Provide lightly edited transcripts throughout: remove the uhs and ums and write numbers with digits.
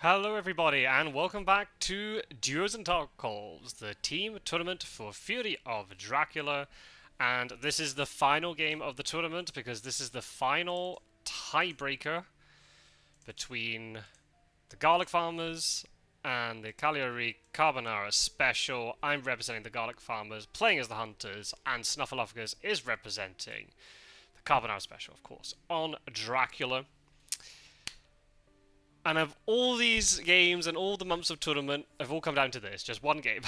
Hello everybody and welcome back to Duos and Dark Calls, the team tournament for Fury of Dracula. And this is the final game of the tournament because this is the final tiebreaker between the Garlic Farmers and the Cagliari Carbonara Special. I'm representing the Garlic Farmers, playing as the Hunters, and Snuffaluffagus is representing the Carbonara Special, of course, on Dracula. And of all these games and all the months of tournament, have all come down to this, just one game.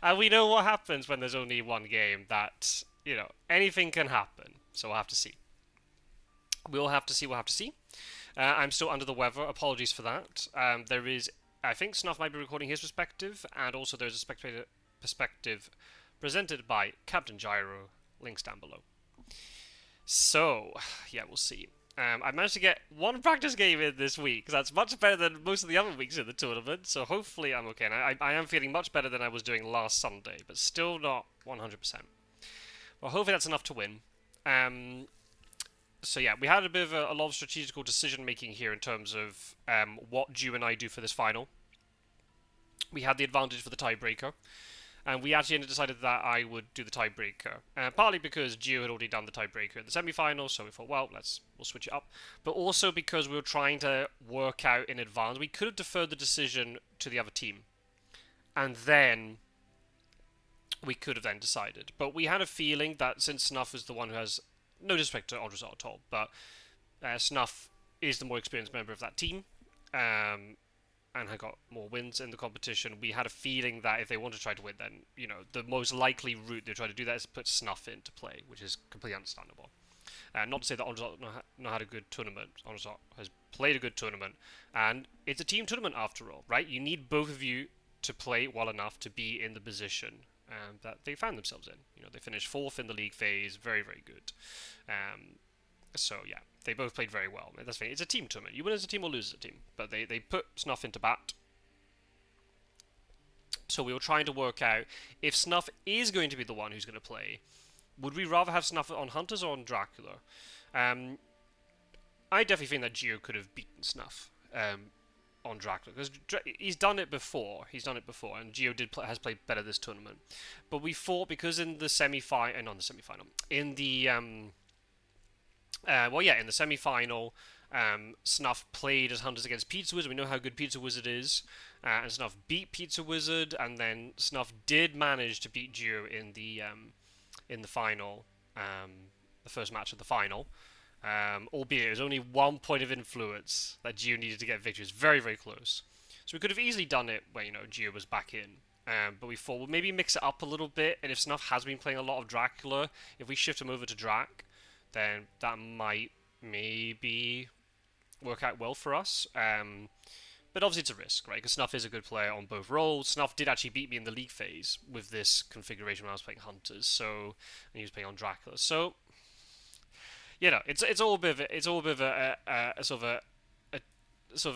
And we know what happens when there's only one game, that, anything can happen. So we'll have to see. We'll have to see. I'm still under the weather, apologies for that. There is, I think Snuff might be recording his perspective, and also there's a spectator perspective presented by Captain Gyro, links down below. So, yeah, we'll see. I managed to get one practice game in this week, because that's much better than most of the other weeks in the tournament, so hopefully I'm okay. And I am feeling much better than I was doing last Sunday, but still not 100%. Well, hopefully that's enough to win. So yeah, we had a bit of a lot of strategical decision-making here in terms of what Jew and I do for this final. We had the advantage for the tiebreaker. And we actually decided that I would do the tiebreaker. Partly because Gio had already done the tiebreaker in the semi-final, so we thought, well, we'll switch it up. But also because we were trying to work out in advance. We could have deferred the decision to the other team. And then we could have then decided. But we had a feeling that since Snuff is the one who has, no disrespect to Andres at all, but Snuff is the more experienced member of that team. And had got more wins in the competition, we had a feeling that if they want to try to win, then, the most likely route they try to do that is put Snuff into play, which is completely understandable. Not to say that Andres not had a good tournament. Andres has played a good tournament, and it's a team tournament after all, right? You need both of you to play well enough to be in the position that they found themselves in. They finished 4th in the league phase, very, very good. So yeah, they both played very well. That's the thing. It's a team tournament. You win as a team or lose as a team. But they put Snuff into bat. So we were trying to work out if Snuff is going to be the one who's going to play. Would we rather have Snuff on Hunters or on Dracula? I definitely think that Gio could have beaten Snuff on Dracula because he's done it before. And Gio has played better this tournament. But we thought because in the semi-final, in the in the semi-final, Snuff played as Hunters against Pizza Wizard. We know how good Pizza Wizard is, and Snuff beat Pizza Wizard, and then Snuff did manage to beat Gio in the final, the first match of the final. Albeit it was only 1 point of influence that Gio needed to get victory. It was very, very close. So we could have easily done it when Gio was back in. But we thought we'll maybe mix it up a little bit, and if Snuff has been playing a lot of Dracula, if we shift him over to Drac, then that might maybe work out well for us. But obviously it's a risk, right? Because Snuff is a good player on both roles. Snuff did actually beat me in the league phase with this configuration when I was playing Hunters, and he was playing on Dracula. So, it's all a bit of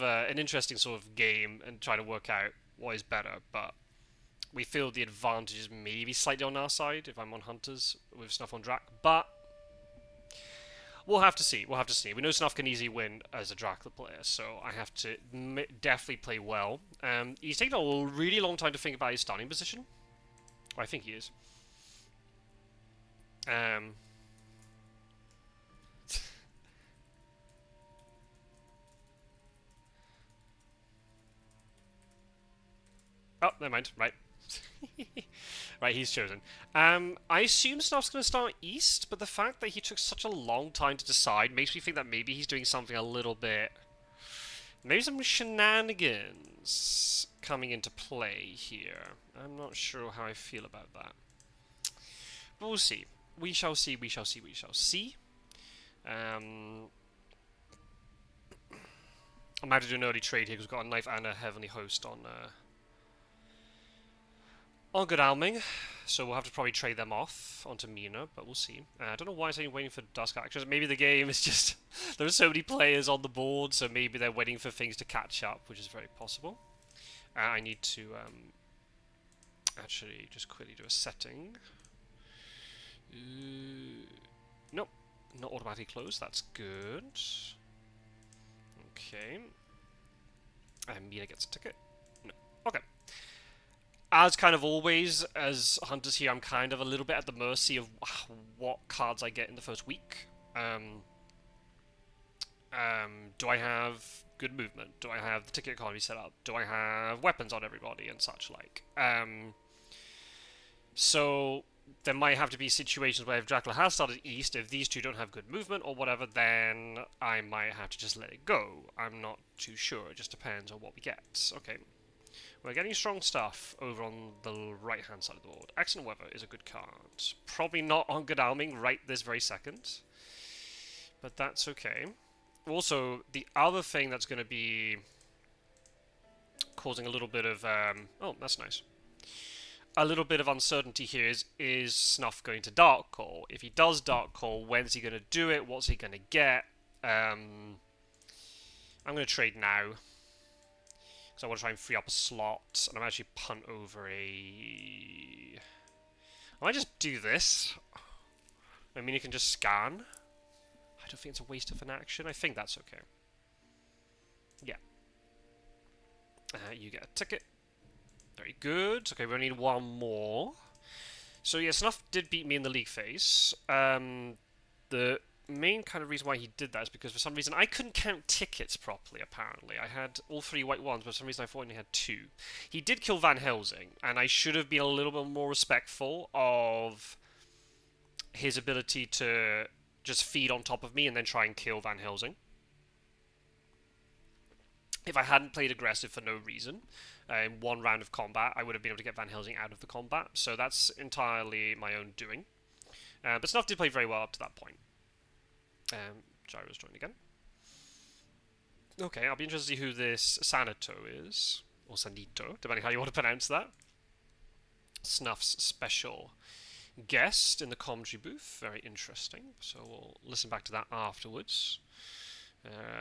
an interesting sort of game and trying to work out what is better. But we feel the advantage is maybe slightly on our side if I'm on Hunters with Snuff on Drac, but we'll have to see. We know Snuff can easily win as a Dracula player, so I have to definitely play well. He's taken a really long time to think about his starting position. Well, I think he is. Oh, never mind. Right. Right, he's chosen. I assume Snuff's going to start east, but the fact that he took such a long time to decide makes me think that maybe he's doing something a little bit... Maybe some shenanigans coming into play here. I'm not sure how I feel about that. But we'll see. We shall see. I might have to do an early trade here because we've got a Knife and a Heavenly Host on Good Alming, so we'll have to probably trade them off onto Mina, but we'll see. I don't know why it's only waiting for Dusk Actions. Maybe the game is just... there are so many players on the board, so maybe they're waiting for things to catch up, which is very possible. I need to actually just quickly do a setting. Nope, not automatically closed. That's good. Okay. Mina gets a ticket. No. Okay. As kind of always, as hunters here, I'm kind of a little bit at the mercy of what cards I get in the first week. Do I have good movement? Do I have the ticket economy set up? Do I have weapons on everybody and such like? So there might have to be situations where if Dracula has started east, if these two don't have good movement or whatever, then I might have to just let it go. I'm not too sure. It just depends on what we get. Okay. We're getting strong stuff over on the right-hand side of the board. Excellent Weather is a good card. Probably not on Godalming right this very second, but that's okay. Also, the other thing that's going to be causing a little bit of... oh, that's nice. A little bit of uncertainty here is Snuff going to Dark Call? If he does Dark Call, when's he going to do it? What's he going to get? I'm going to trade now. So I want to try and free up a slot, and I'm actually punt over a... I might just do this. I mean, you can just scan. I don't think it's a waste of an action. I think that's okay. Yeah. You get a ticket. Very good. Okay, we only need one more. So yeah, Snuff did beat me in the league phase. The main kind of reason why he did that is because for some reason I couldn't count tickets properly, apparently. I had all 3 white ones, but for some reason I thought I only had 2. He did kill Van Helsing, and I should have been a little bit more respectful of his ability to just feed on top of me and then try and kill Van Helsing. If I hadn't played aggressive for no reason, in one round of combat, I would have been able to get Van Helsing out of the combat, so that's entirely my own doing. But Snuff did play very well up to that point. Gyro's joined again. Okay, I'll be interested to see who this Sanito is. Or Sanito, depending how you want to pronounce that. Snuff's special guest in the commentary booth. Very interesting. So we'll listen back to that afterwards.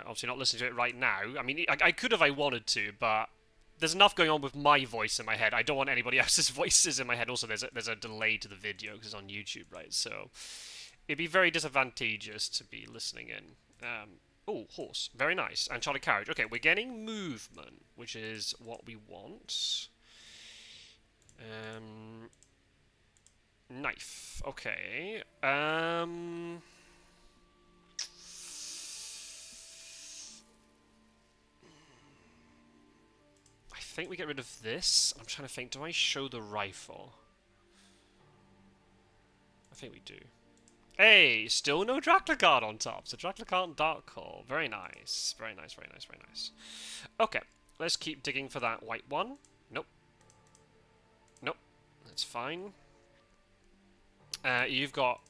Obviously not listening to it right now. I mean, I could if I wanted to, but there's enough going on with my voice in my head. I don't want anybody else's voices in my head. Also, there's a delay to the video because it's on YouTube, right? So it'd be very disadvantageous to be listening in. Oh, horse. Very nice. And chartered carriage. Okay, we're getting movement, which is what we want. Knife. Okay. I think we get rid of this. I'm trying to think, do I show the rifle? I think we do. Hey, still no Dracula card on top. So Dracula card Dark Call. Very nice. Very nice, very nice, very nice. Okay, let's keep digging for that white one. Nope. Nope. That's fine. You've got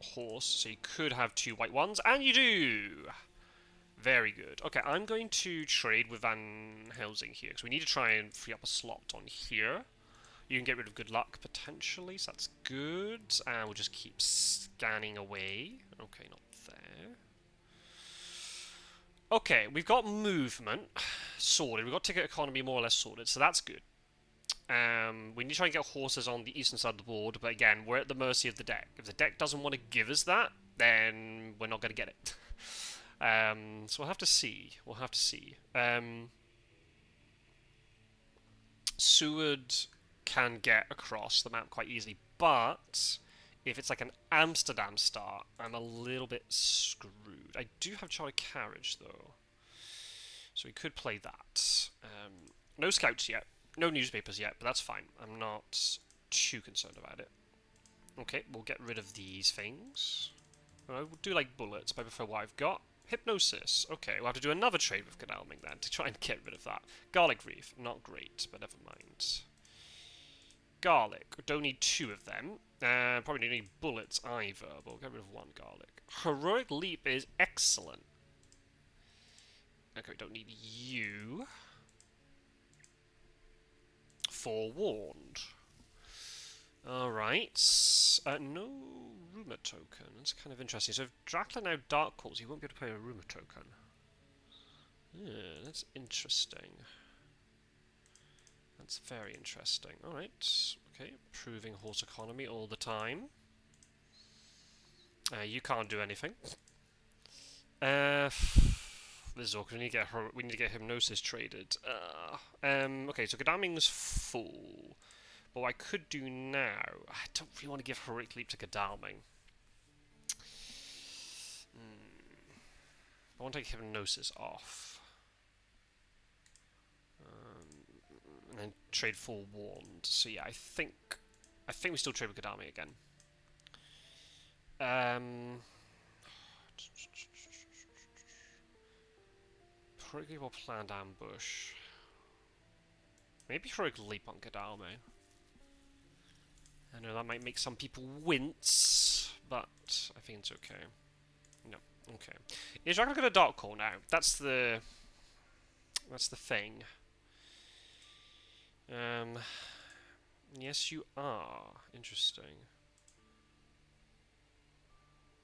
horse, so you could have 2 white ones, and you do! Very good. Okay, I'm going to trade with Van Helsing here, because we need to try and free up a slot on here. You can get rid of good luck, potentially, so that's good. And we'll just keep scanning away. Okay, not there. Okay, we've got movement sorted. We've got ticket economy more or less sorted, so that's good. We need to try and get horses on the eastern side of the board, but again, we're at the mercy of the deck. If the deck doesn't want to give us that, then we're not going to get it. So we'll have to see. We'll have to see. Seward can get across the map quite easily, but if it's like an Amsterdam start, I'm a little bit screwed. I do have chartered carriage, though, so we could play that. No scouts yet. No newspapers yet, but that's fine. I'm not too concerned about it. Okay, we'll get rid of these things. We'll do like bullets, but I prefer what I've got. Hypnosis. Okay, we'll have to do another trade with Godalming then to try and get rid of that. Garlic Reef. Not great, but never mind. Garlic. We don't need 2 of them. Probably don't need bullets either, but we'll get rid of 1 garlic. Heroic Leap is excellent. Okay, we don't need you. Forewarned. Alright. No rumour token. That's kind of interesting. So if Dracula now Dark Calls, you won't be able to play a rumour token. Yeah, that's interesting. That's very interesting. Alright. Okay, improving horse economy all the time. You can't do anything. This is awkward. We need to get hypnosis traded. Okay, so Godalming's full. But what I could do now, I don't really want to give Heroic Leap to Godalming. I want to take hypnosis off. And then trade full wand. So yeah, I think we still trade with Godalming again. Heroic Leap or planned ambush. Maybe Heroic Leap on Godalming. I know that might make some people wince, but I think it's okay. No, okay. Is Dracula got a Dark Core now? That's the thing. Yes, you are. Interesting.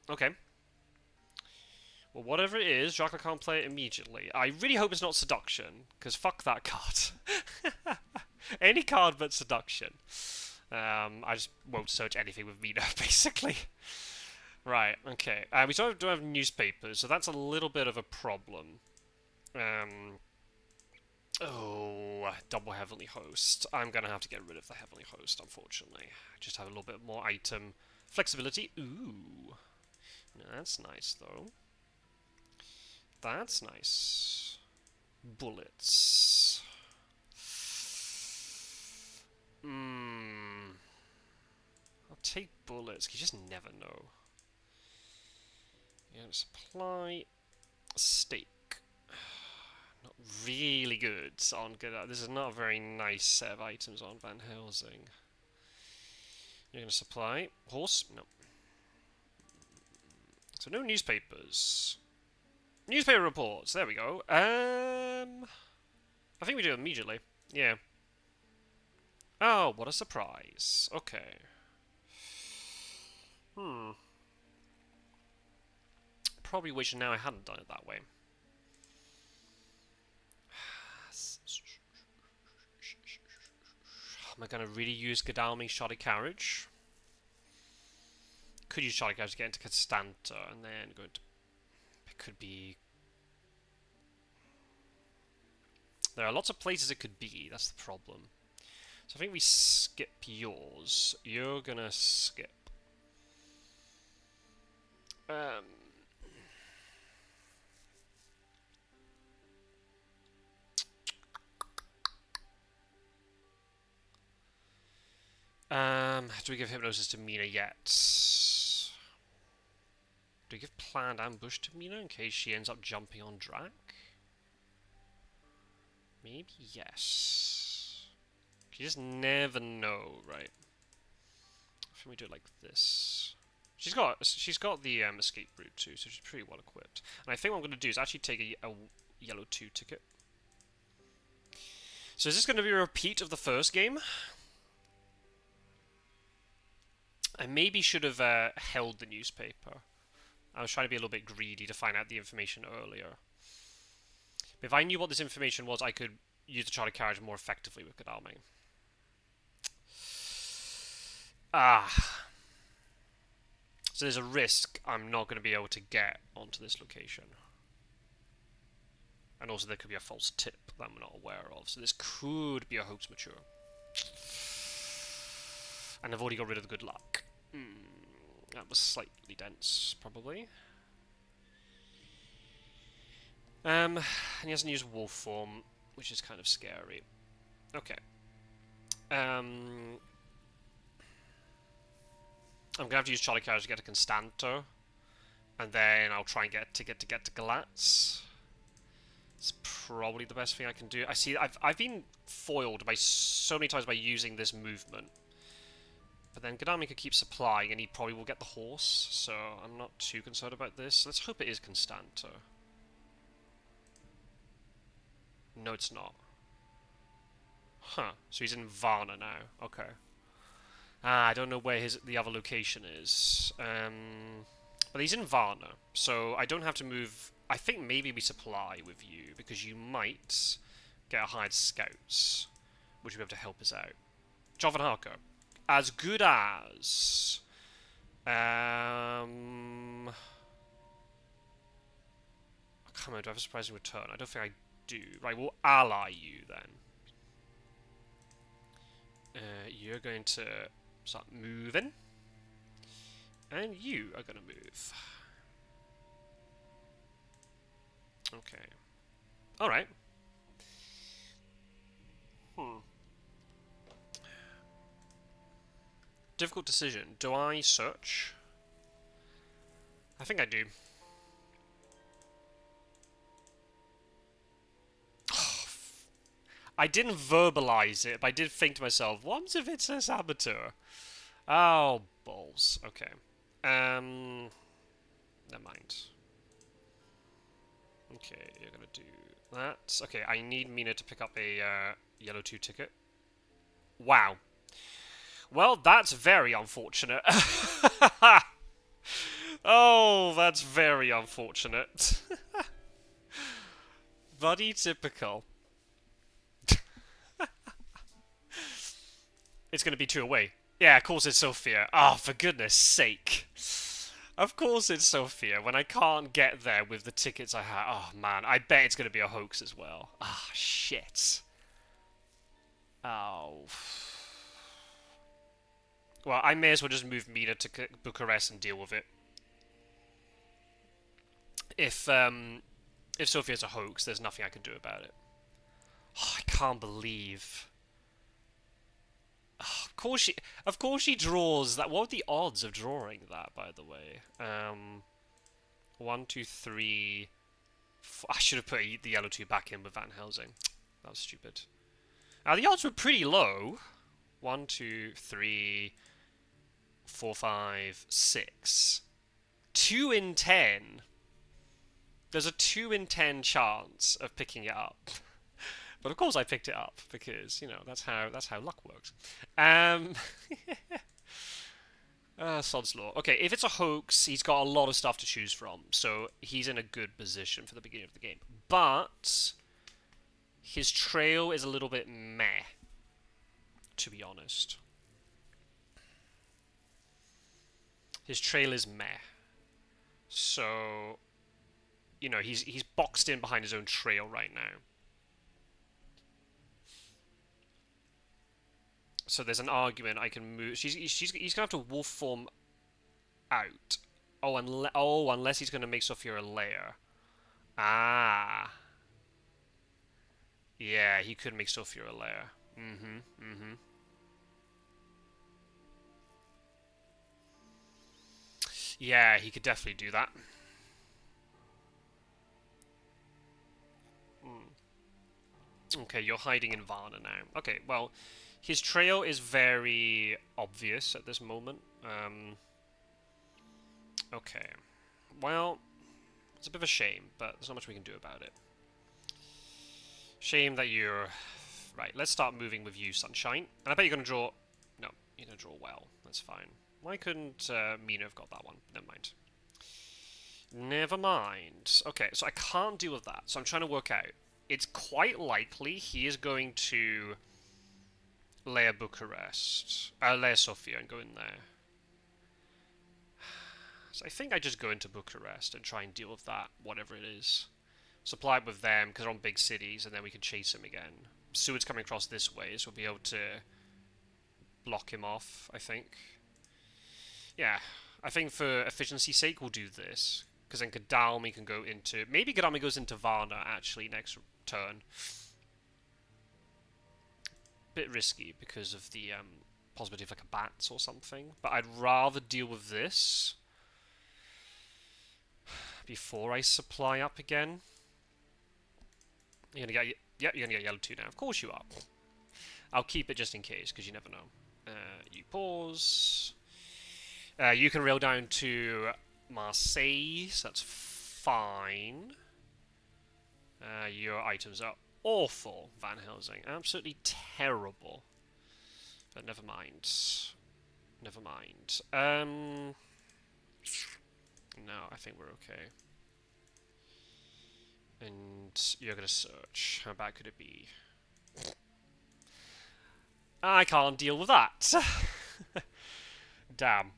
Okay. Well, whatever it is, Dracula can't play it immediately. I really hope it's not Seduction, because fuck that card. Any card but Seduction. I just won't search anything with Mina, basically. Right, okay. We don't have newspapers, so that's a little bit of a problem. Double Heavenly Host. I'm going to have to get rid of the Heavenly Host, unfortunately. I just have a little bit more item flexibility. Ooh. That's nice, though. That's nice. Bullets. I'll take bullets. You just never know. Yeah, supply. Steak. Not really good on good. This is not a very nice set of items on Van Helsing. You're going to supply. Horse? No. So no newspapers. Newspaper reports. There we go. I think we do it immediately. Yeah. Oh, what a surprise. Okay. Probably wish now I hadn't done it that way. Am I going to really use Godalming's Shoddy Carriage? Could use Shoddy Carriage to get into Constanta, and then go into... It could be... There are lots of places it could be, that's the problem. So I think we skip yours. You're gonna skip. Do we give Hypnosis to Mina yet? Do we give Planned Ambush to Mina in case she ends up jumping on Drac? Maybe yes. You just never know, right? I think we do it like this. She's got the escape route too, so she's pretty well equipped. And I think what I'm going to do is actually take a yellow 2 ticket. So is this going to be a repeat of the first game? I maybe should have held the newspaper. I was trying to be a little bit greedy to find out the information earlier. But if I knew what this information was, I could use the Charlie Carriage more effectively with Godalming. So there's a risk I'm not going to be able to get onto this location. And also there could be a false tip that I'm not aware of. So this could be a Hopes Mature. And I've already got rid of the good luck. That was slightly dense, probably. And he hasn't used wolf form, which is kind of scary. Okay. I'm gonna have to use Charlie Carriage to get to Constanto, and then I'll try and get to Galatz. It's probably the best thing I can do. I see. I've been foiled by so many times by using this movement. But then Godalming could keep supplying, and he probably will get the horse, so I'm not too concerned about this. Let's hope it is Constanto. No, it's not. Huh, so he's in Varna now. Okay. I don't know where the other location is. But he's in Varna, so I don't have to move... I think maybe we supply with you, because you might get a hired scouts, which will be able to help us out. Jovan Harker. As good as... Come on, do I have a surprising return? I don't think I do. Right, we'll ally you then. You're going to start moving. And you are going to move. Okay. Alright. Difficult decision. Do I search? I think I do. I didn't verbalize it, but I did think to myself, what if it's a saboteur? Oh, balls. Okay. Never mind. Okay, you're gonna do that. Okay, I need Mina to pick up a yellow 2 ticket. Wow. Well, that's very unfortunate. Oh, that's very unfortunate. Bloody typical. It's gonna be 2 away. Yeah, of course it's Sophia. Oh, for goodness sake. Of course it's Sophia, when I can't get there with the tickets I have. Oh, man, I bet it's going to be a hoax as well. Ah, shit. Oh. Well, I may as well just move Mina to Bucharest and deal with it. If Sophia's a hoax, there's nothing I can do about it. Oh, I can't believe... Oh, of course she draws that. What are the odds of drawing that, by the way? 1, 2, 3... I should have put the yellow 2 back in with Van Helsing. That was stupid. The odds were pretty low. 1, 2, 3, 4, 5, 6. 2 in 10. There's a 2 in 10 chance of picking it up. But of course I picked it up because, you know, that's how luck works. Sod's Law. Okay, if it's a hoax, he's got a lot of stuff to choose from, so he's in a good position for the beginning of the game. But his trail is a little bit meh, to be honest. His trail is meh. So, you know, he's boxed in behind his own trail right now. So there's an argument I can move. He's gonna have to wolf form out. Oh, unless he's gonna make Sophia a lair. Ah. Yeah, he could make Sophia a lair. Yeah, he could definitely do that. Okay, you're hiding in Varna now. Okay, well, his trail is very obvious at this moment. Okay. Well, it's a bit of a shame, but there's not much we can do about it. Shame that you're... Right, let's start moving with you, Sunshine. And I bet you're going to draw... No, you're going to draw well. That's fine. Why couldn't Mina have got that one? Never mind. Never mind. Okay, so I can't deal with that. So I'm trying to work out. It's quite likely he is going to layer Bucharest. Layer Sofia and go in there. So I think I just go into Bucharest and try and deal with that, whatever it is. Supply it with them, because they're on big cities, and then we can chase him again. Seward's coming across this way, so we'll be able to block him off, I think. Yeah, I think for efficiency's sake, we'll do this. Because then Gadalmi can go into... Maybe Gadalmi goes into Varna, actually, next turn. Bit risky, because of the possibility of like a bats or something. But I'd rather deal with this before I supply up again. You're gonna get... Yep, you're gonna get yellow 2 now. Of course you are. I'll keep it just in case, because you never know. You pause. You can rail down to Marseille, so that's fine. Your items are awful, Van Helsing. Absolutely terrible. But never mind. Never mind. No, I think we're okay. And you're going to search. How bad could it be? I can't deal with that. Damn.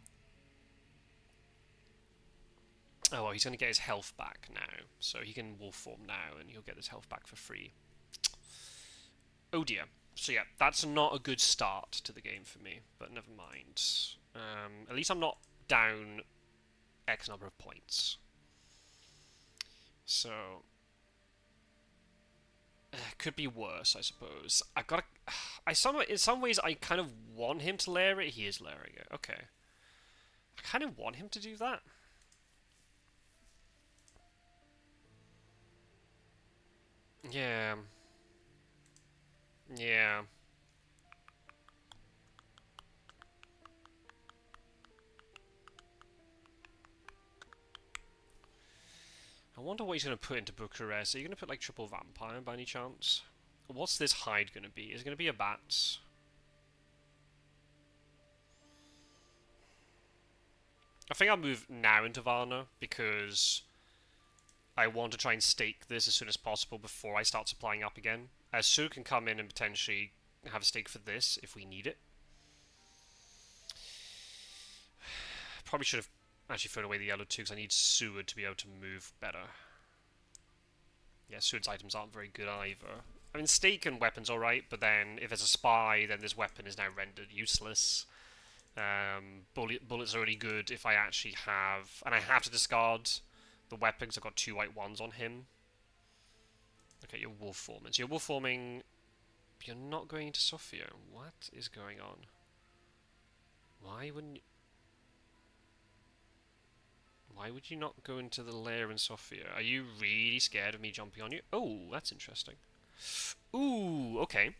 Oh, well, he's going to get his health back now. So he can wolf form now, and he'll get his health back for free. Oh dear. So yeah, that's not a good start to the game for me, but never mind. At least I'm not down X number of points. So could be worse, I suppose. I've got to... in some ways, I kind of want him to lair it. He is layering it. Okay. I kind of want him to do that. Yeah. Yeah. I wonder what he's going to put into Bucharest. Are you going to put, like, triple vampire by any chance? What's this hide going to be? Is it going to be a bat? I think I'll move now into Varna, because I want to try and stake this as soon as possible before I start supplying up again. As Sue can come in and potentially have a stake for this if we need it. Probably should have actually thrown away the yellow too, because I need Seward to be able to move better. Yeah, Seward's items aren't very good either. I mean, stake and weapon's alright, but then if there's a spy, then this weapon is now rendered useless. Bullets are only good if I actually have... And I have to discard the weapons. I've got 2 white ones on him. Okay, you're wolf forming. So you're wolf forming... You're not going into Sofia. What is going on? Why wouldn't you... Why would you not go into the lair in Sofia? Are you really scared of me jumping on you? Oh, that's interesting. Ooh, okay.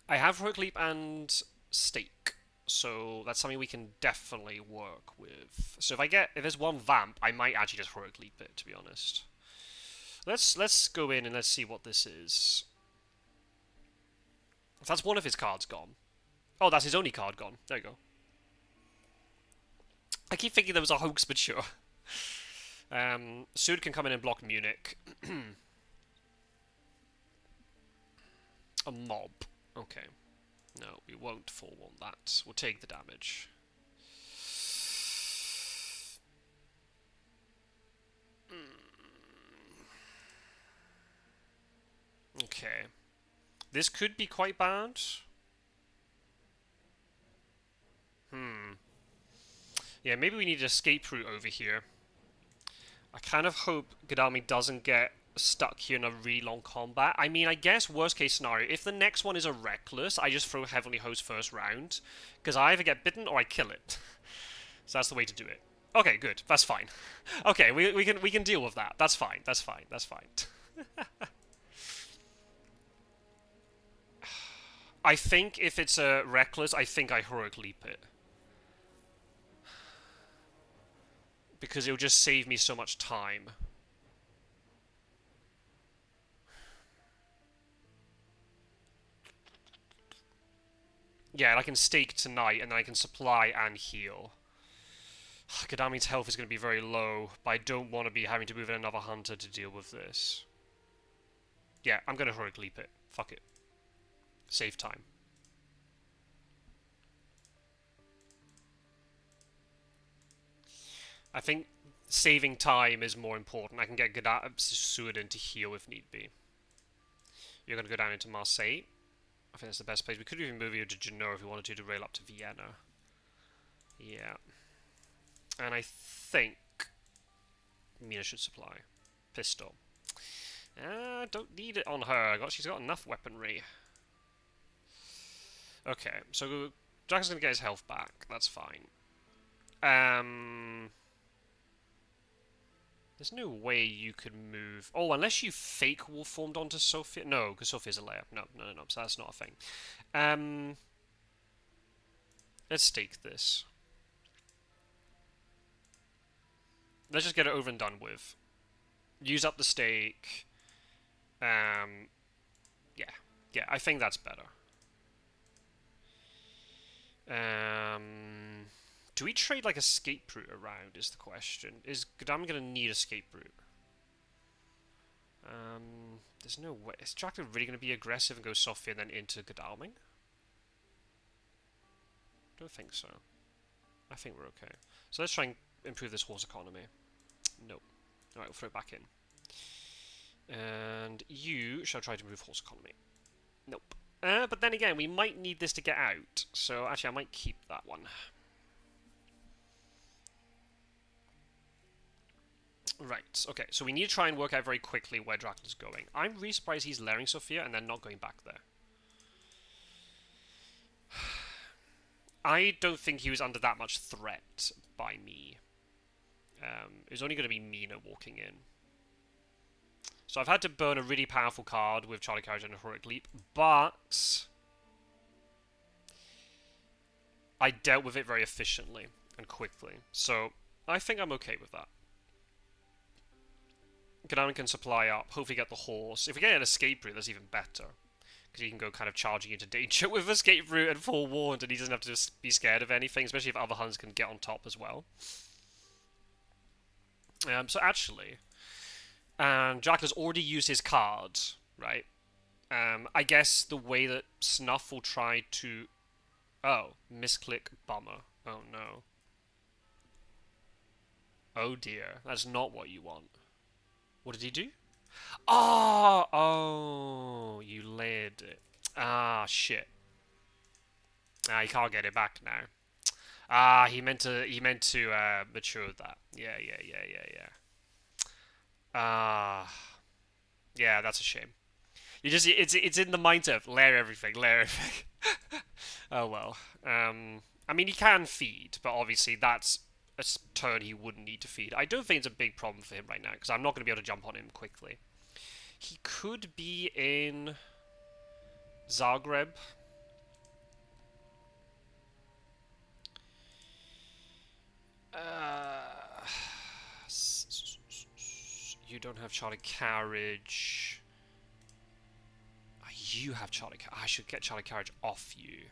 I have Heroic Leap and Stake, so that's something we can definitely work with. So if there's one vamp, I might actually just Heroic Leap it, to be honest. Let's go in and let's see what this is. That's one of his cards gone. Oh, that's his only card gone. There you go. I keep thinking there was a hoax, but sure. Sud can come in and block Munich. A mob. Okay. No, we won't full one that. We'll take the damage. Okay. This could be quite bad. Yeah, maybe we need an escape route over here. I kind of hope Godalming doesn't get stuck here in a really long combat. I mean, I guess worst case scenario, if the next one is a Reckless, I just throw Heavenly Host first round, because I either get bitten or I kill it. So that's the way to do it. Okay, good. That's fine. Okay, we can deal with that. That's fine. That's fine. That's fine. I think if it's a Reckless, I think I Heroic Leap it. Because it'll just save me so much time. Yeah, and I can stake tonight, and then I can supply and heal. Godalming's health is going to be very low, but I don't want to be having to move in another hunter to deal with this. Yeah, I'm going to Heroic Leap it. Fuck it. Save time. I think saving time is more important. I can get Seward in to heal if need be. You're going to go down into Marseille. I think that's the best place. We could even move you to Genoa if we wanted to rail up to Vienna. Yeah. And I think Mina should supply. Pistol. Don't need it on her. She's got enough weaponry. Okay, so Jack's going to get his health back. That's fine. There's no way you could move... Oh, unless you fake wolf formed onto Sophia. No, because Sophia's a layup. No, so that's not a thing. Let's stake this. Let's just get it over and done with. Use up the stake. Yeah, I think that's better. Do we trade like escape route around is the question. Is Godalming going to need escape route? There's no way. Is Dracula really going to be aggressive and go Sophia and then into Godalming? Don't think so. I think we're okay. So let's try and improve this horse economy? Nope. Alright, we'll throw it back in. And you shall try to improve horse economy. Nope. But then again, we might need this to get out. So actually, I might keep that one. Right, okay, so we need to try and work out very quickly where Dracula's going. I'm really surprised he's layering Sophia and then not going back there. I don't think he was under that much threat by me. It was only going to be Mina walking in. So I've had to burn a really powerful card with Charlie Carriage and a Heroic Leap, but I dealt with it very efficiently and quickly. So I think I'm okay with that. Ganaman can supply up, hopefully get the horse. If we get an escape route, that's even better. Because he can go kind of charging into danger with escape route and forewarned, and he doesn't have to just be scared of anything, especially if other Huns can get on top as well. So actually, Dracula's already used his card, right? I guess the way that Snuff will try to... Oh, misclick bummer. Oh no. Oh dear, that's not what you want. What did he do? Oh, you layered it. Ah, shit. Ah, you can't get it back now. Ah, he meant to mature that. Yeah. Ah, yeah, that's a shame. You just it's in the mindset of layer everything. Oh well. I mean, he can feed, but obviously that's a turn he wouldn't need to feed. I don't think it's a big problem for him right now, because I'm not going to be able to jump on him quickly. He could be in Zagreb. You don't have Charlie Carriage. You have Charlie Carriage. I should get Charlie Carriage off you.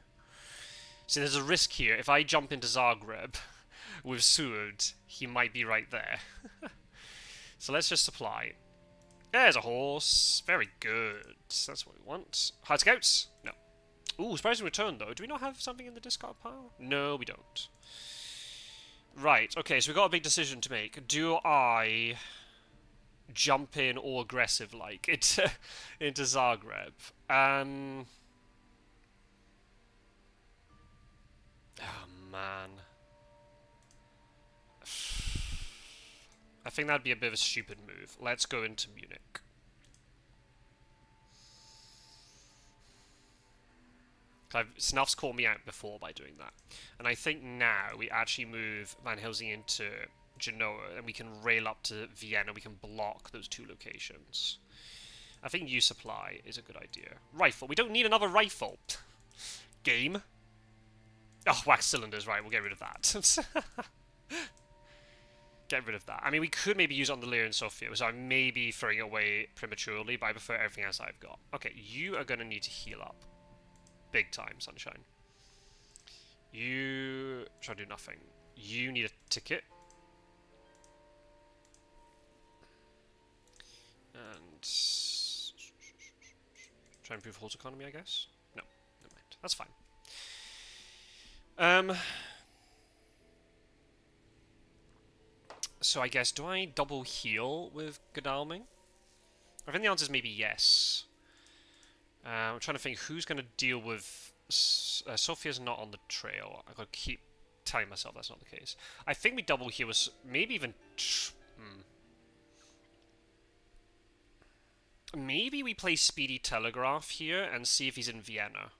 See, there's a risk here. If I jump into Zagreb with Sword, he might be right there. So let's just supply. There's a horse. Very good. That's what we want. Hard Scouts? No. Ooh, surprising return, though. Do we not have something in the discard pile? No, we don't. Right, okay, so we've got a big decision to make. Do I jump in all aggressive-like into Zagreb? Oh, man. I think that'd be a bit of a stupid move. Let's go into Munich. Snuff's caught me out before by doing that. And I think now we actually move Van Helsing into Genoa and we can rail up to Vienna. We can block those two locations. I think U supply is a good idea. Rifle. We don't need another rifle. Game. Oh, wax cylinders. Right, we'll get rid of that. Get rid of that. I mean, we could maybe use it on the Lear and Sofia, so I may be throwing it away prematurely, but I prefer everything else I've got. Okay, you are going to need to heal up. Big time, Sunshine. You try to do nothing. You need a ticket. And try and improve horse economy, I guess? No, never mind. That's fine. So I guess, do I double heal with Godalming? I think the answer is maybe yes. I'm trying to think who's going to deal with... Sophia's not on the trail. I've got to keep telling myself that's not the case. I think we double heal with... Maybe even... Maybe we play Speedy Telegraph here and see if he's in Vienna.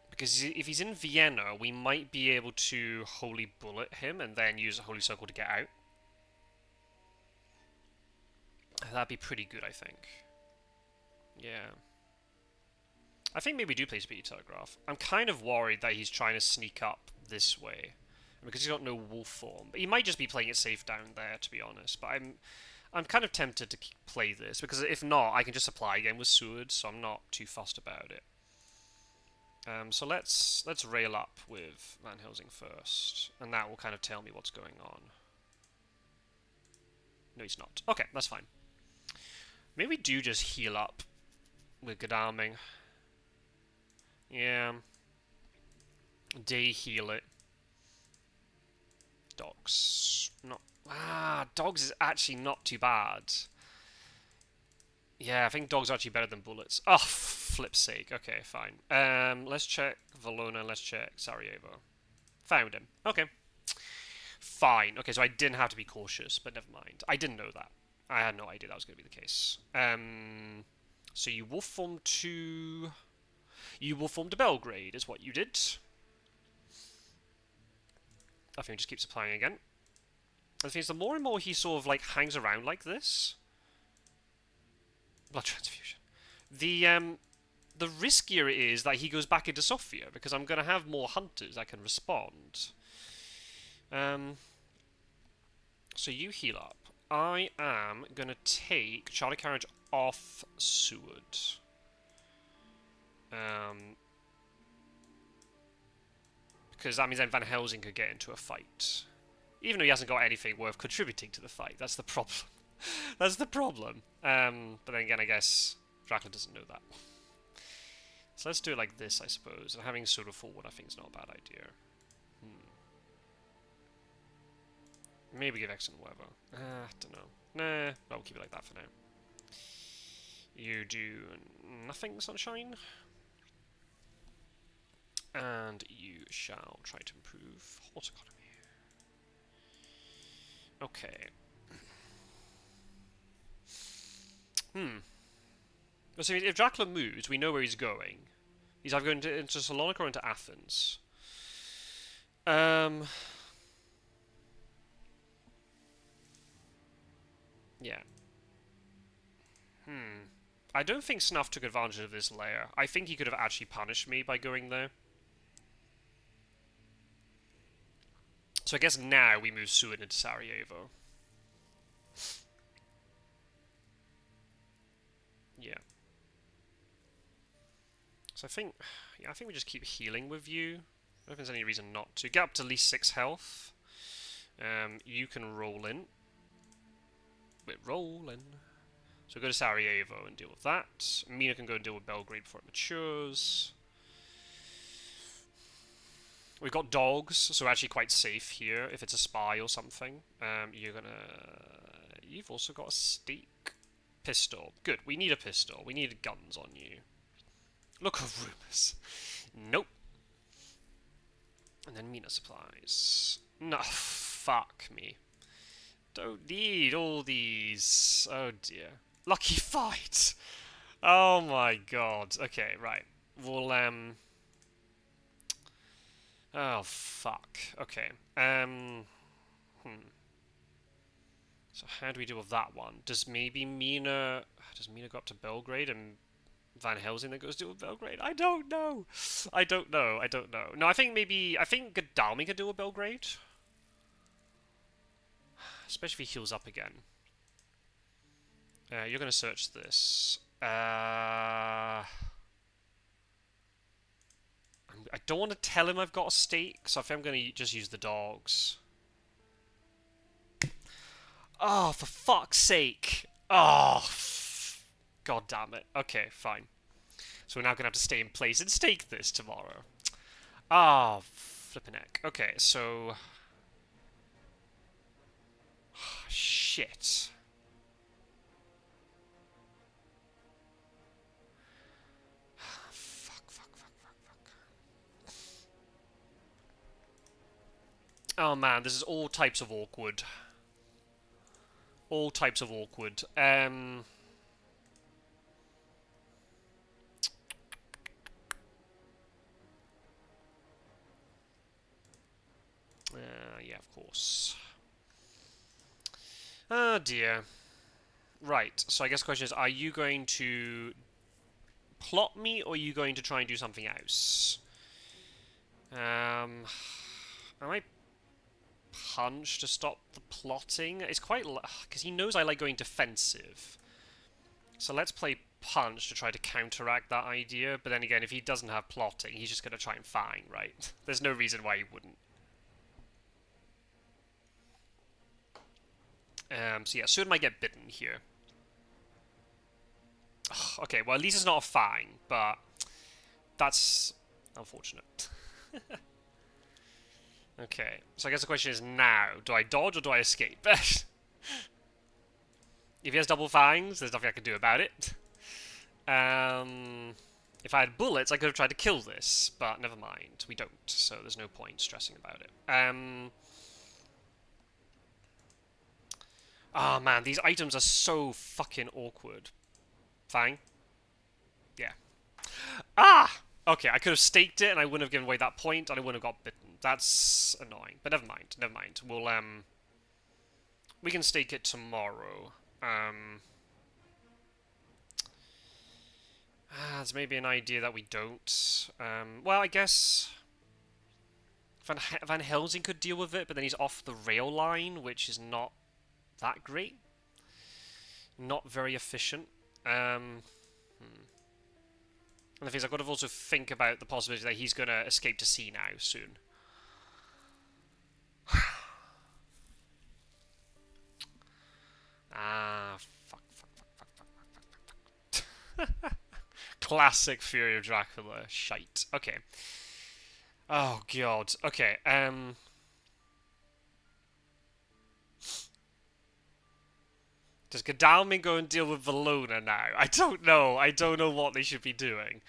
Because if he's in Vienna, we might be able to Holy Bullet him and then use a Holy Circle to get out. That'd be pretty good, I think. Yeah. I think maybe we do play Speedy Telegraph. I'm kind of worried that he's trying to sneak up this way. Because he's got no wolf form. But he might just be playing it safe down there, to be honest. But I'm kind of tempted to play this. Because if not, I can just supply again with Seward. So I'm not too fussed about it. So let's rail up with Van Helsing first. And that will kind of tell me what's going on. No, he's not. Okay, that's fine. Maybe we do just heal up with Godalming. Yeah. Day heal it. Dogs. Not. Dogs is actually not too bad. Yeah, I think dogs are actually better than bullets. Oh, flip's sake. Okay, fine. Let's check Valona. Let's check Sarajevo. Found him. Okay. Fine. Okay, so I didn't have to be cautious, but never mind. I didn't know that. I had no idea that was going to be the case. So you wolf form to... You wolf form to Belgrade is what you did. I think we just keep supplying again. The thing is, the more and more he sort of like hangs around like this... Blood transfusion. The riskier it is that he goes back into Sofia, because I'm going to have more hunters that can respond. So you heal up. I am going to take Charlie Carriage off Seward. Because that means then Van Helsing could get into a fight. Even though he hasn't got anything worth contributing to the fight. That's the problem. That's the problem. But then again, I guess Dracula doesn't know that. So let's do it like this, I suppose. And having Soda forward, I think, is not a bad idea. Maybe give X and whatever. I don't know. Nah, we'll keep it like that for now. You do nothing, Sunshine. And you shall try to improve horse economy. Okay. So if Dracula moves, we know where he's going. He's either going into Salonika or into Athens. Yeah. I don't think Snuff took advantage of this layer. I think he could have actually punished me by going there. So I guess now we move Seward into Sarajevo. Yeah. So I think we just keep healing with you. I don't think there's any reason not to. Get up to at least 6 health. You can roll in. We're rolling. So go to Sarajevo and deal with that. Mina can go and deal with Belgrade before it matures. We've got dogs, so we're actually quite safe here if it's a spy or something. You've also got a stake pistol. Good, we need a pistol. We need guns on you. Look of rumours. Nope. And then Mina supplies. No, fuck me. Don't need all these. Oh dear. Lucky fight. Oh my god. Okay, right. We'll Oh fuck. Okay. So how do we deal with that one? Does Mina go up to Belgrade and Van Helsing that goes to deal with Belgrade? I don't know. I don't know. No, I think Godalming can deal with Belgrade. Especially if he heals up again. You're going to search this. I don't want to tell him I've got a stake, so I think I'm going to just use the dogs. Oh, for fuck's sake. Oh, god damn it. Okay, fine. So we're now going to have to stay in place and stake this tomorrow. Oh, flippin' heck. Okay, so... Shit. Oh man, this is all types of awkward. All types of awkward. Yeah, of course. Oh dear. Right, so I guess the question is, are you going to plot me, or are you going to try and do something else? I might punch to stop the plotting. It's quite... because he knows I like going defensive. So let's play punch to try to counteract that idea, but then again, if he doesn't have plotting, he's just going to try and fang, right? There's no reason why he wouldn't. So yeah, Sword might get bitten here. Ugh, okay, well at least it's not a fang, but that's unfortunate. Okay, so I guess the question is now, do I dodge or do I escape? If he has double fangs, there's nothing I can do about it. If I had bullets, I could have tried to kill this, but never mind. We don't, so there's no point stressing about it. Oh man, these items are so fucking awkward. Fang? Yeah. Ah! Okay, I could have staked it and I wouldn't have given away that point and I wouldn't have got bitten. That's annoying. But never mind, never mind. We'll, we can stake it tomorrow. There's maybe an idea that we don't. Well, I guess Van Helsing could deal with it, but then he's off the rail line, which is not that great. Not very efficient. And the thing is, I've got to also think about the possibility that he's going to escape to sea now soon. Fuck. Classic Fury of Dracula. Shite. Okay. Oh, God. Okay, does Godalming go and deal with Valona now? I don't know. I don't know what they should be doing.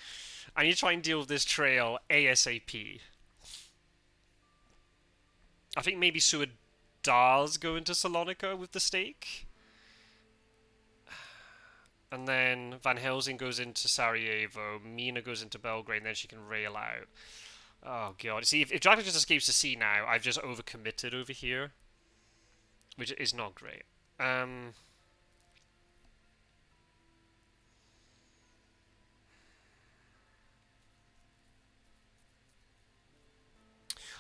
I need to try and deal with this trail ASAP. I think maybe Seward does go into Salonika with the stake. And then Van Helsing goes into Sarajevo. Mina goes into Belgrade, and then she can rail out. Oh, God. See, if Dracula just escapes to sea now, I've just overcommitted over here. Which is not great.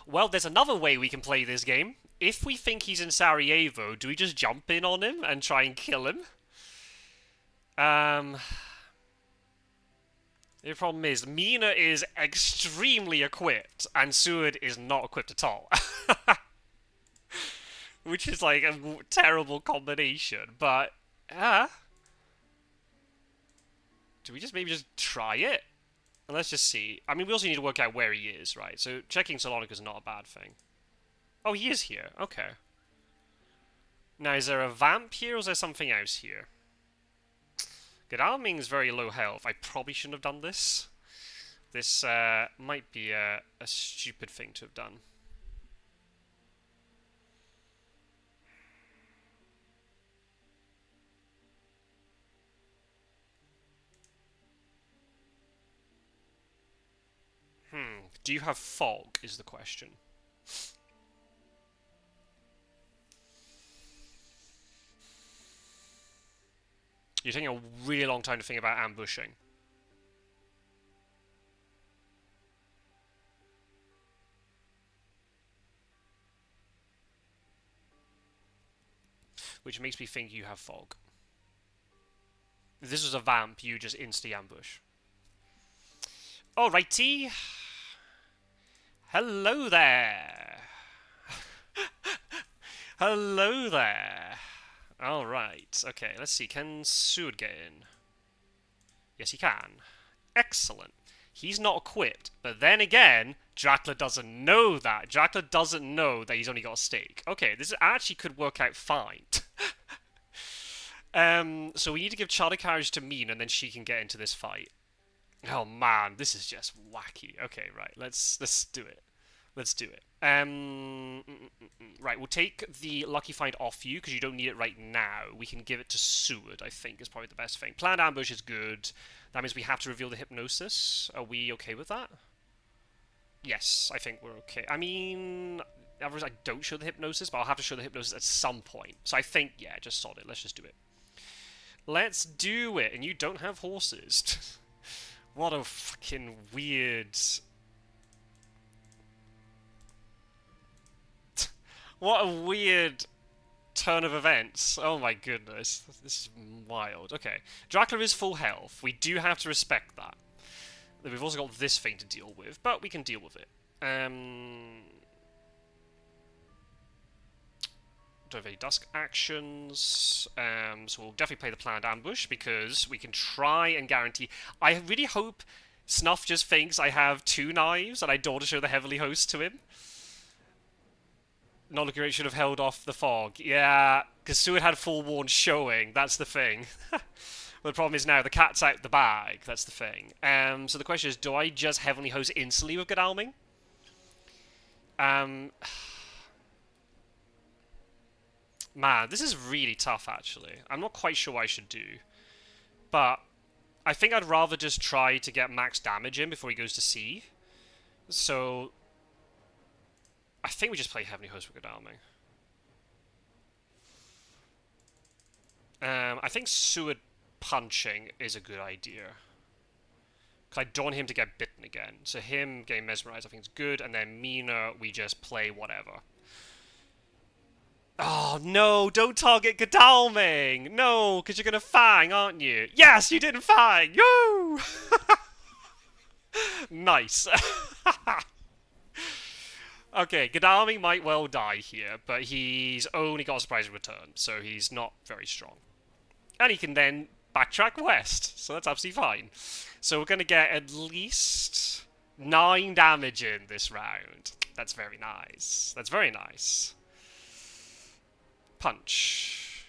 Well, there's another way we can play this game. If we think he's in Sarajevo, do we just jump in on him and try and kill him? The problem is, Mina is extremely equipped, and Seward is not equipped at all. Which is like a terrible combination, but... do we just maybe just try it? And let's just see. I mean, we also need to work out where he is, right? So checking Salonika is not a bad thing. Oh, he is here. Okay. Now, is there a vamp here, or is there something else here? Godalming is very low health. I probably shouldn't have done this. This might be a stupid thing to have done. Do you have fog, is the question. You're taking a really long time to think about ambushing. Which makes me think you have fog. If this was a vamp, you just insta-ambush. Alrighty. Hello there. Hello there. Alright, okay, let's see. Can Seward get in? Yes, he can. Excellent. He's not equipped, but then again, Dracula doesn't know that. Dracula doesn't know that he's only got a stake. Okay, this actually could work out fine. So we need to give charter carriage to Mina, and then she can get into this fight. Oh man, this is just wacky. Okay, right, let's do it. Let's do it. Right, we'll take the Lucky Find off you, because you don't need it right now. We can give it to Seward, I think, is probably the best thing. Planned ambush is good. That means we have to reveal the hypnosis. Are we okay with that? Yes, I think we're okay. I mean, otherwise I don't show the hypnosis, but I'll have to show the hypnosis at some point. So I think, yeah, just sod it. Let's just do it. Let's do it, and you don't have horses. What a fucking weird... What a weird turn of events. Oh my goodness. This is wild. Okay. Dracula is full health. We do have to respect that. We've also got this thing to deal with, but we can deal with it. Don't have any dusk actions. So we'll definitely play the planned ambush, because we can try and guarantee... I really hope Snuff just thinks I have 2 knives and I don't want to show the Heavenly Host to him. Not looking great, should have held off the fog. Yeah, because Seward had forewarned showing. That's the thing. Well, the problem is now the cat's out the bag. That's the thing. So the question is, do I just Heavenly Host instantly with Godalming? Man, this is really tough, actually. I'm not quite sure what I should do. But I think I'd rather just try to get max damage in before he goes to sea. So I think we just play Heavenly Host with Godalming. I think Seward punching is a good idea. Because I don't want him to get bitten again. So him getting mesmerized I think is good. And then Mina, we just play whatever. Oh, no, don't target Godalming! No, because you're going to Fang, aren't you? Yes, you didn't Fang! Yo! Nice. Okay, Godalming might well die here, but he's only got a surprise return, so he's not very strong. And he can then backtrack west, so that's absolutely fine. So we're going to get at least 9 damage in this round. That's very nice. That's very nice. Punch.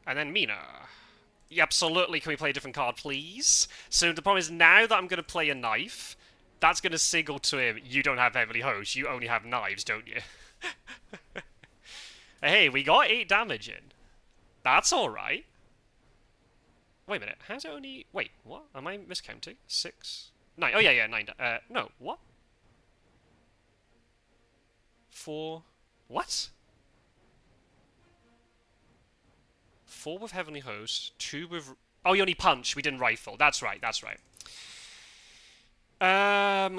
And then Mina. Absolutely, can we play a different card, please? So the problem is, now that I'm going to play a knife, that's going to signal to him, you don't have Heavenly Host, you only have knives, don't you? Hey, we got 8 damage in. That's alright. Wait a minute, how's it only... Wait, what? Am I miscounting? 6? 9. Oh, yeah, 9. No, what? 4... What? 4 with Heavenly Host, 2 with... Oh, you only punch, we didn't rifle. That's right, that's right.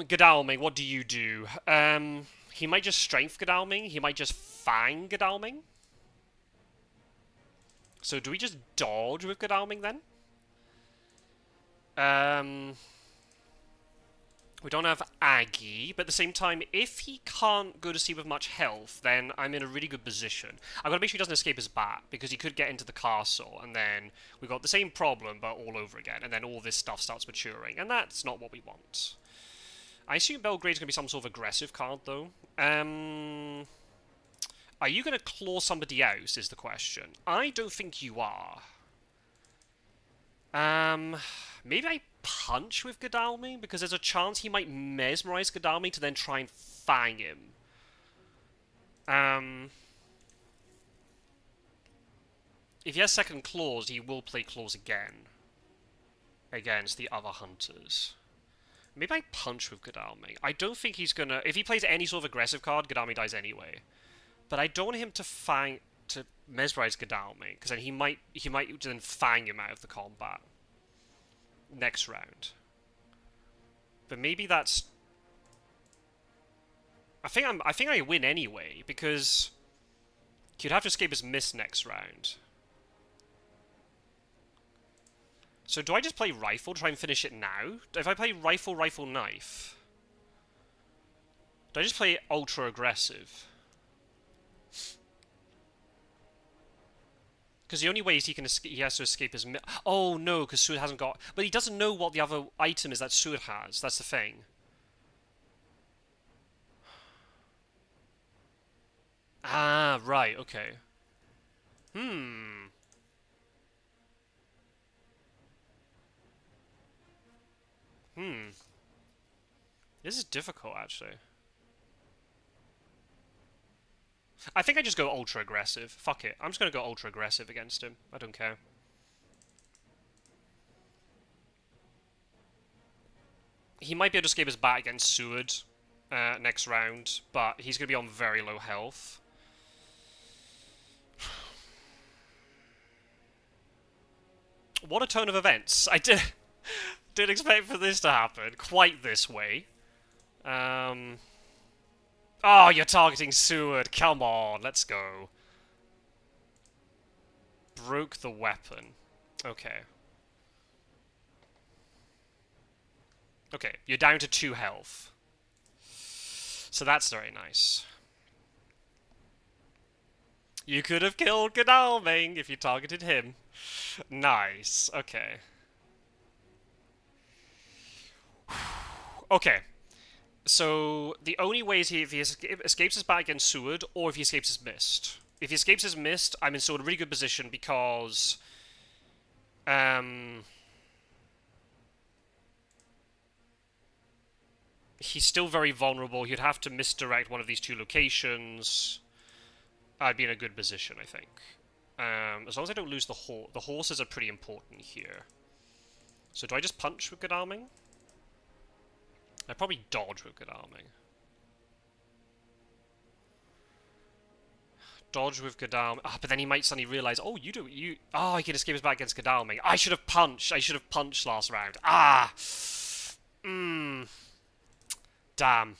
Godalming, what do you do? He might just Strength Godalming, he might just Fang Godalming. So do we just dodge with Godalming then? We don't have Aggie, but at the same time, if he can't go to sea with much health, then I'm in a really good position. I've got to make sure he doesn't escape his bat, because he could get into the castle, and then we've got the same problem, but all over again, and then all this stuff starts maturing, and that's not what we want. I assume Belgrade's going to be some sort of aggressive card, though. Are you going to claw somebody else, is the question. I don't think you are. Maybe I punch with Godalming, because there's a chance he might mesmerize Godalming to then try and Fang him. If he has second claws, he will play claws again against the other hunters. Maybe I punch with Godalming. I don't think he's gonna... If he plays any sort of aggressive card, Godalming dies anyway. But I don't want him to Fang... to mesmerize Godalming, because then he might then Fang him out of the combat next round. But maybe that's... I think I win anyway, because he'd have to escape his miss next round. So do I just play Rifle to try and finish it now? If I play Rifle, Rifle, Knife... Do I just play Ultra Aggressive? Because the only way is he has to escape his... Oh, no, because Seward hasn't got... But he doesn't know what the other item is that Seward has. That's the thing. Ah, right, okay. This is difficult, actually. I think I just go ultra aggressive. Fuck it. I'm just going to go ultra aggressive against him. I don't care. He might be able to escape his bat against Seward next round, but he's going to be on very low health. What a turn of events. I didn't expect for this to happen quite this way. Oh, you're targeting Seward. Come on, let's go. Broke the weapon. Okay. Okay, you're down to 2 health. So that's very nice. You could have killed Godalming if you targeted him. Nice, okay. Okay. So the only way is if he escapes his bat against Seward, or if he escapes his mist. If he escapes his mist, I'm in sort of really good position because um, he's still very vulnerable. He'd have to misdirect one of these two locations. I'd be in a good position, I think. As long as I don't lose the horse. The horses are pretty important here. So do I just punch with good arming? I probably dodge with good arming. Dodge with Godalming. Ah, but then he might suddenly realise, oh, Oh, he can escape his back against Godalming. I should have punched. I should have punched last round. Ah! Mmm. Damn.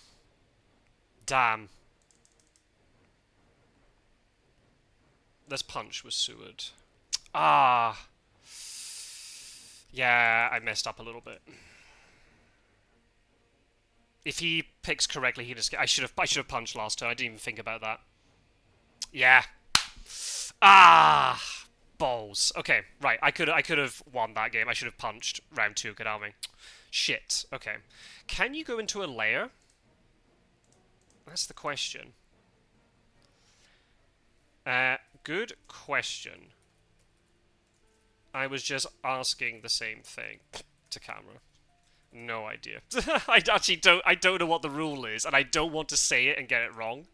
Damn. Let's punch with Seward. Ah. Yeah, I messed up a little bit. If he picks correctly, he'd escape. I should have punched last turn. I didn't even think about that. Yeah. Ah. Balls. Okay, right. I could have won that game. I should have punched round 2 Godalming. Shit. Okay. Can you go into a lair? That's the question. Good question. I was just asking the same thing to camera. No idea. I actually don't. I don't know what the rule is, and I don't want to say it and get it wrong.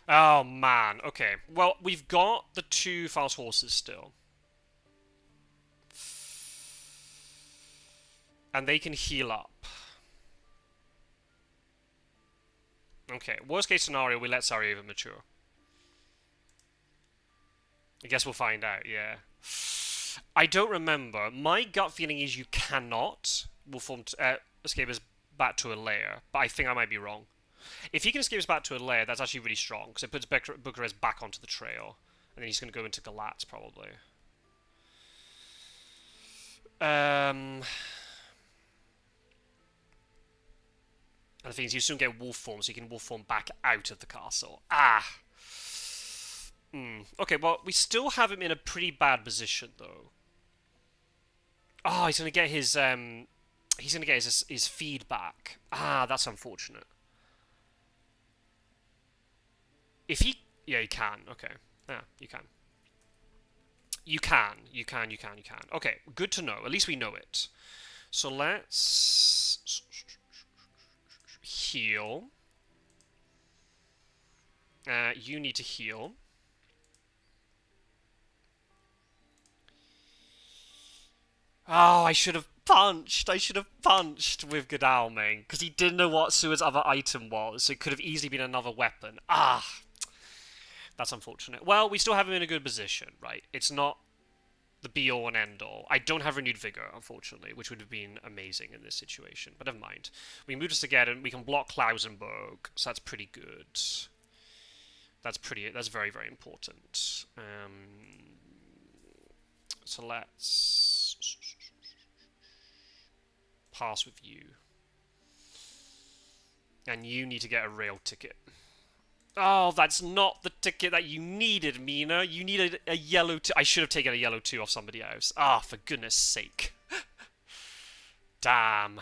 Oh man. Okay. Well, we've got the 2 fast horses still, and they can heal up. Okay. Worst case scenario, we let Sarajevo mature. I guess we'll find out. Yeah. I don't remember. My gut feeling is you cannot escape us back to a lair, but I think I might be wrong. If he can escape us back to a lair, that's actually really strong, because it puts Bucharest back onto the trail, and then he's going to go into Galatz, probably. And the thing is, you soon get wolf form, so you can wolf form back out of the castle. Ah! Okay, well, we still have him in a pretty bad position, though. Oh, he's going to get his his feedback. Ah, that's unfortunate. If he... Yeah, you can. Okay. Yeah, you can. You can. Okay, good to know. At least we know it. So let's... heal. You need to heal. Oh, I should have punched. I should have punched with Godalming, because he didn't know what Seward's other item was, so it could have easily been another weapon. Ah, that's unfortunate. Well, we still have him in a good position, right? It's not the be-all and end-all. I don't have renewed vigor, unfortunately, which would have been amazing in this situation, but never mind. We moved us together, and we can block Klausenberg, so that's pretty good. That's very, very important. So let's pass with you. And you need to get a rail ticket. Oh, that's not the ticket that you needed, Mina. You needed a yellow 2. I should have taken a yellow 2 off somebody else. Ah, for goodness sake. Damn.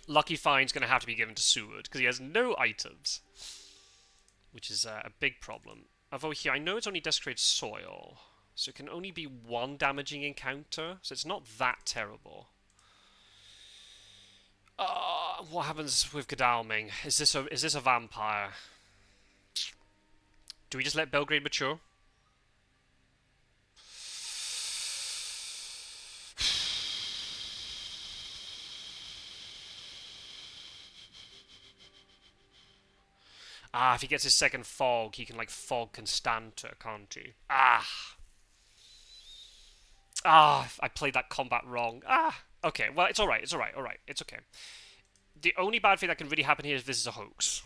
Lucky Fine's going to have to be given to Seward, because he has no items. Which is a big problem. Although here, I know it's only desecrated soil, so it can only be 1 damaging encounter, so it's not that terrible. What happens with Godalming? Is this a vampire? Do we just let Belgrade mature? Ah, if he gets his second fog, he can, like, fog Constanta, can't he? Ah! Ah, I played that combat wrong. Ah! Okay, well, it's alright, it's okay. The only bad thing that can really happen here is this is a hoax.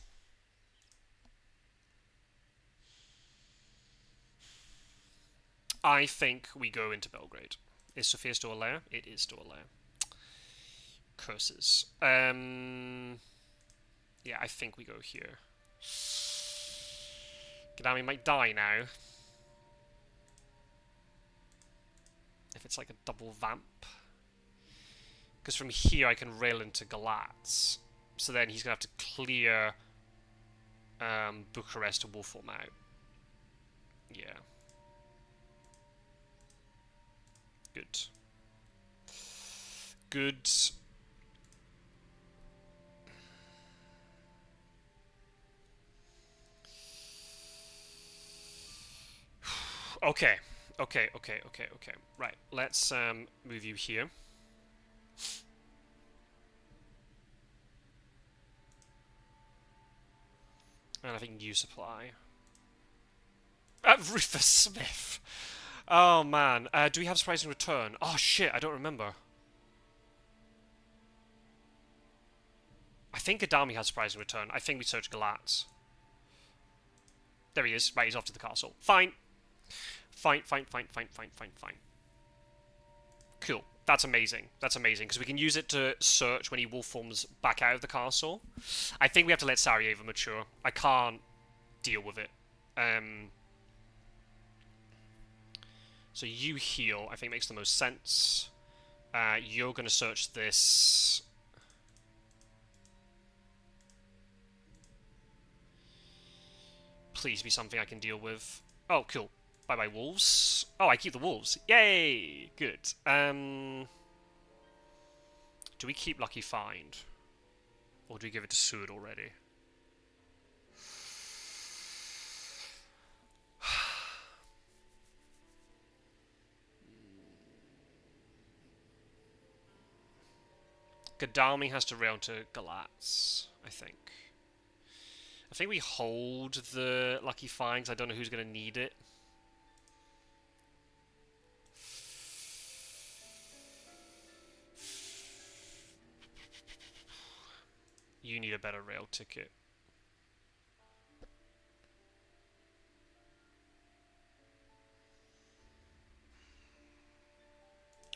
I think we go into Belgrade. Is Sophia still a lair? It is still a lair. Curses. Yeah, I think we go here. Gadami might die now. If it's like a double vamp. Because from here I can rail into Galatz. So then he's going to have to clear Bucharest to Wolfholm out. Yeah. Good. Good. Okay. Okay. Right. Let's move you here. And I think you supply. Rufus Smith. Oh man. Do we have surprising return? Oh shit, I don't remember. I think Adami has surprising return. I think we search Galatz. There he is. Right, he's off to the castle. Fine. Fine. Cool. That's amazing. That's amazing, because we can use it to search when he wolf forms back out of the castle. I think we have to let Sarajevo mature. I can't deal with it. So you heal, I think makes the most sense. You're going to search this. Please be something I can deal with. Oh, cool. Bye-bye, wolves. Oh, I keep the wolves. Yay! Good. Do we keep Lucky Find? Or do we give it to Seward already? Gadami has to rail to Galatz, I think. I think we hold the Lucky Find, 'cause I don't know who's going to need it. You need a better rail ticket.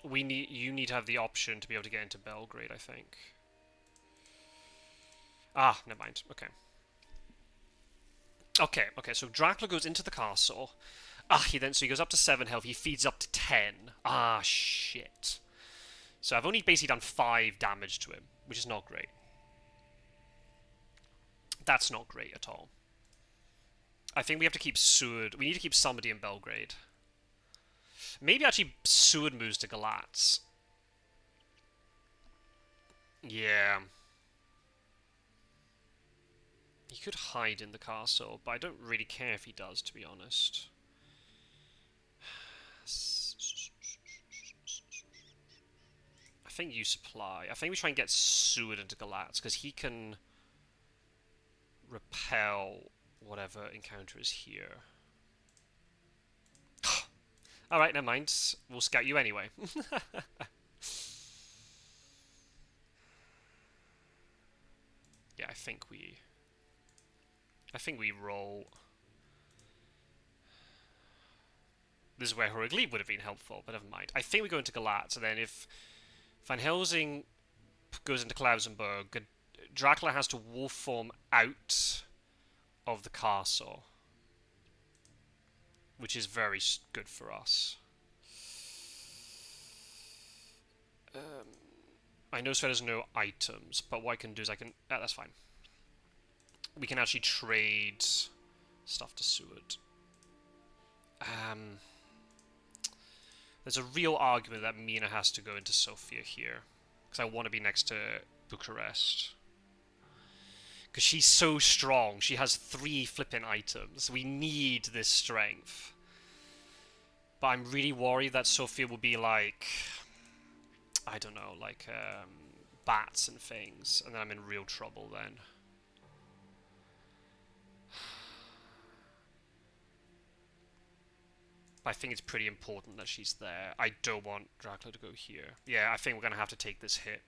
You need to have the option to be able to get into Belgrade, I think. Ah, never mind. Okay. Okay, so Dracula goes into the castle. So he goes up to 7 health, he feeds up to 10. Ah, shit. So I've only basically done 5 damage to him, which is not great. That's not great at all. I think we have to keep Seward. We need to keep somebody in Belgrade. Maybe actually Seward moves to Galatz. Yeah. He could hide in the castle, but I don't really care if he does, to be honest. I think you supply. I think we try and get Seward into Galatz, because he can repel whatever encounter is here. Alright, never mind. We'll scout you anyway. Yeah, I think we roll. This is where Heroic Leap would have been helpful, but never mind. I think we go into Galatz, and then if Van Helsing goes into Klausenberg, Dracula has to wolf form out of the castle, which is very good for us. I know there's no items, but what I can do is I can... that's fine. We can actually trade stuff to Seward. There's a real argument that Mina has to go into Sofia here, because I want to be next to Bucharest. Because she's so strong. She has 3 flipping items. We need this strength. But I'm really worried that Sofia will be like... I don't know, like bats and things. And then I'm in real trouble then. I think it's pretty important that she's there. I don't want Dracula to go here. Yeah, I think we're going to have to take this hit.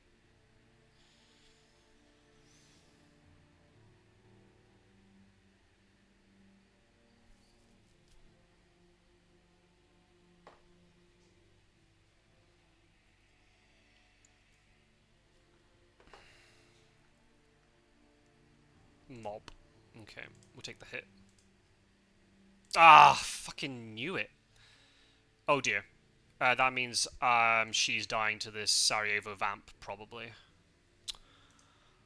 Mob. Okay, we'll take the hit. Ah, fucking knew it. Oh dear. That means she's dying to this Sarajevo vamp, probably.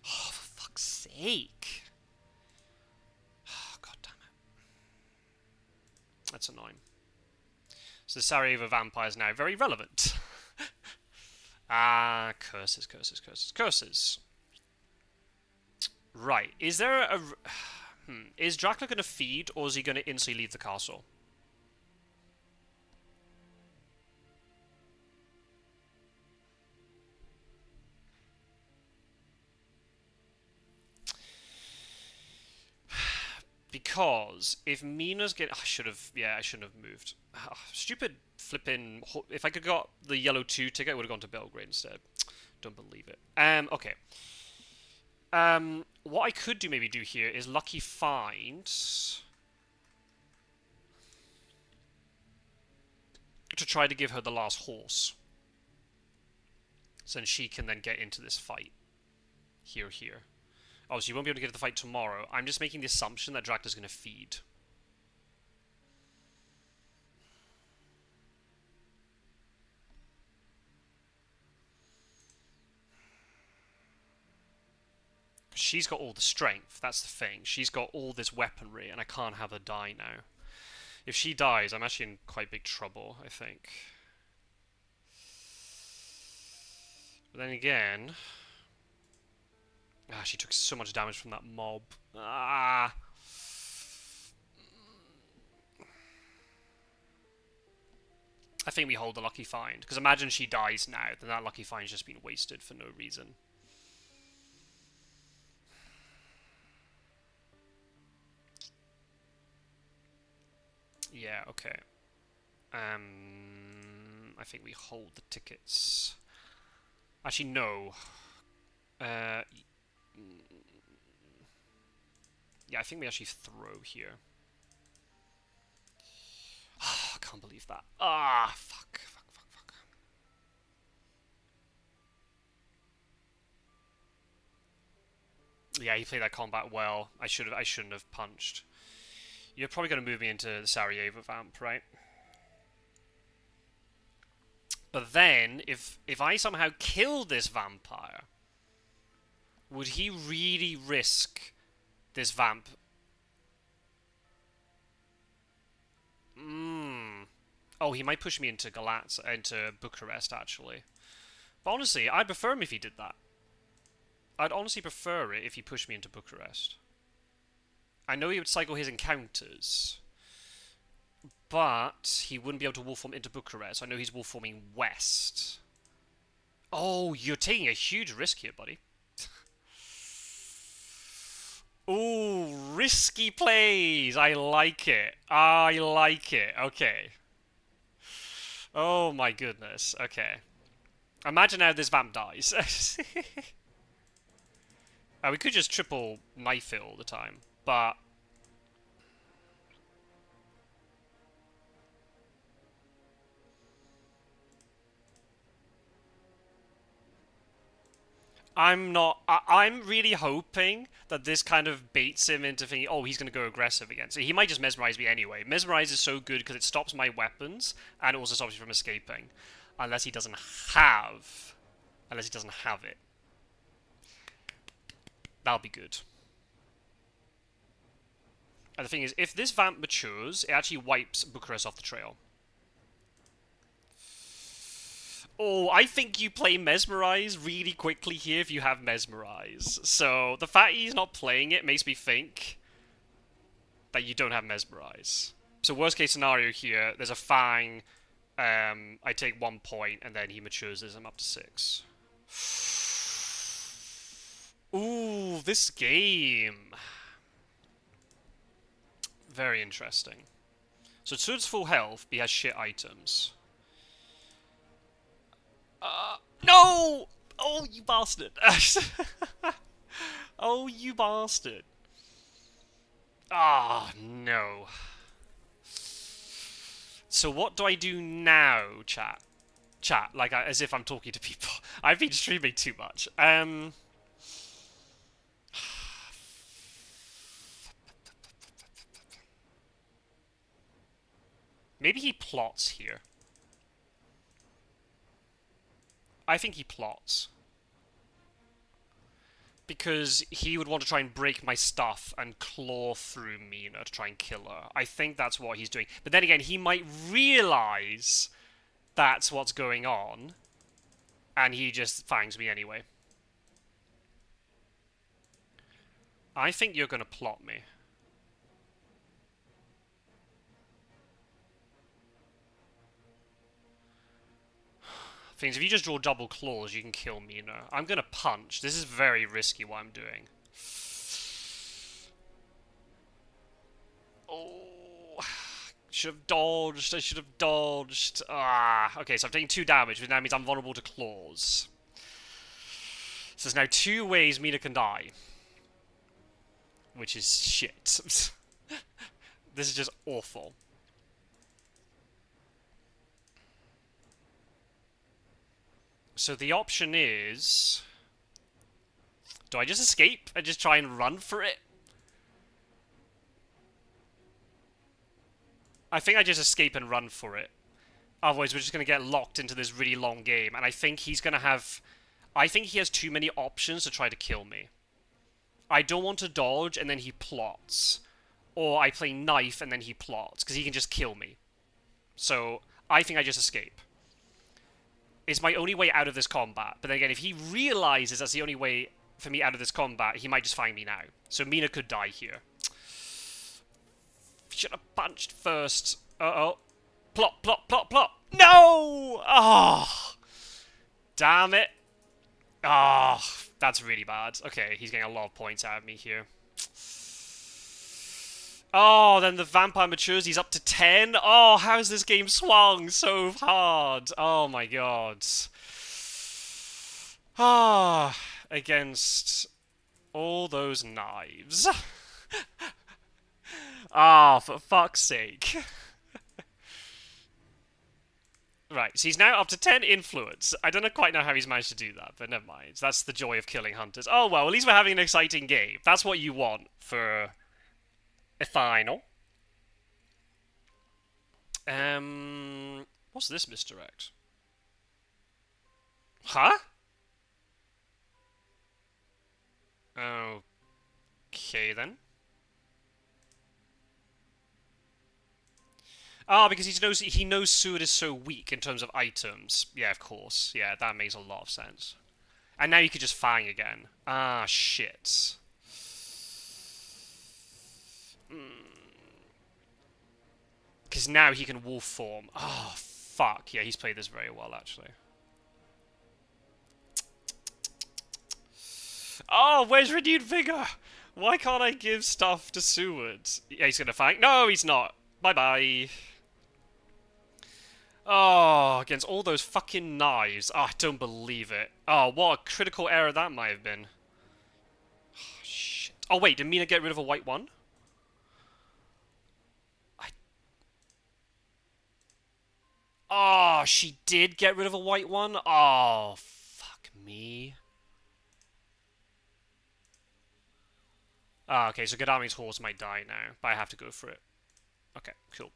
Oh, for fuck's sake. Oh, God damn it. That's annoying. So the Sarajevo vampire is now very relevant. Ah, curses, curses, curses, curses. Right. Is there a... Is Dracula going to feed, or is he going to instantly leave the castle? Because if Mina's get... I should have... Yeah, I shouldn't have moved. Stupid flipping... If I could got the yellow 2 ticket, I would have gone to Belgrade instead. Don't believe it. Okay. What I could maybe do here is lucky find... to try to give her the last horse. So then she can then get into this fight. Here. Oh, so you won't be able to get to the fight tomorrow. I'm just making the assumption that Dracula's going to feed. She's got all the strength, that's the thing. She's got all this weaponry, and I can't have her die now. If she dies, I'm actually in quite big trouble, I think. But then again... she took so much damage from that mob. I think we hold the lucky find. Because imagine she dies now, then that lucky find's just been wasted for no reason. Yeah, okay. I think we hold the tickets. Actually, no. Yeah, I think we actually throw here. I can't believe that. Fuck. Yeah, he played that combat well. I shouldn't have punched. You're probably going to move me into the Sarajevo vamp, right? But then, if I somehow kill this vampire, would he really risk this vamp? Oh, he might push me into into Bucharest, actually. But honestly, I'd prefer him if he did that. I'd honestly prefer it if he pushed me into Bucharest. I know he would cycle his encounters, but he wouldn't be able to wolf form into Bucharest. I know he's wolf forming west. Oh, you're taking a huge risk here, buddy. Ooh, risky plays. I like it. Okay. Oh my goodness. Okay. Imagine how this vamp dies. We could just triple knife it all the time, but... I'm really hoping that this kind of baits him into thinking, oh, he's going to go aggressive again. So he might just mesmerize me anyway. Mesmerize is so good because it stops my weapons and it also stops me from escaping. Unless he doesn't have it. That'll be good. And the thing is, if this vamp matures, it actually wipes Bucharest off the trail. Oh, I think you play Mesmerize really quickly here if you have Mesmerize. So, the fact he's not playing it makes me think that you don't have Mesmerize. So, worst case scenario here, there's a Fang, I take 1 point, and then he matures as I'm up to 6. Ooh, this game. Very interesting. So, Tsud's full health, but he has shit items. No! Oh, you bastard. Oh, you bastard. No. So what do I do now, chat? Chat, like, as if I'm talking to people. I've been streaming too much. Maybe he plots here. I think he plots. Because he would want to try and break my stuff and claw through Mina to try and kill her. I think that's what he's doing. But then again, he might realise that's what's going on, and he just fangs me anyway. I think you're going to plot me. Things, if you just draw double claws, you can kill Mina. I'm going to punch. This is very risky what I'm doing. Oh, should have dodged. I should have dodged. Ah, okay, so I'm taking 2 damage, which now means I'm vulnerable to claws. So there's now 2 ways Mina can die. Which is shit. This is just awful. So the option is... do I just escape and just try and run for it? I think I just escape and run for it. Otherwise, we're just going to get locked into this really long game. And I think he's going to have... I think he has too many options to try to kill me. I don't want to dodge and then he plots. Or I play knife and then he plots. Because he can just kill me. So, I think I just escape. It's my only way out of this combat. But then again, if he realizes that's the only way for me out of this combat, he might just find me now. So Mina could die here. Should have punched first. Uh-oh. Plot, plot, plot, plot. No! Oh! Damn it. Oh, that's really bad. Okay, he's getting a lot of points out of me here. Oh, then the vampire matures. He's up to 10. Oh, how's this game swung so hard? Oh my god. Ah, against all those knives. Ah, for fuck's sake. Right, so he's now up to 10 influence. I don't quite know how he's managed to do that, but never mind. That's the joy of killing hunters. Oh, well, at least we're having an exciting game. That's what you want for a final. What's this misdirect? Huh? Okay, then. Ah, because he knows Seward is so weak in terms of items. Yeah, of course. Yeah, that makes a lot of sense. And now you could just fang again. Ah, shit. Because now he can wolf form. Oh, fuck. Yeah, he's played this very well, actually. Oh, where's Renewed Vigor? Why can't I give stuff to Seward? Yeah, he's gonna fang. No, he's not. Bye-bye. Oh, against all those fucking knives. Oh, I don't believe it. Oh, what a critical error that might have been. Oh, shit. Oh, wait, did Mina get rid of a white one? Oh, she did get rid of a white one? Oh, fuck me. Ah, okay, so Gadami's horse might die now, but I have to go for it. Okay, cool.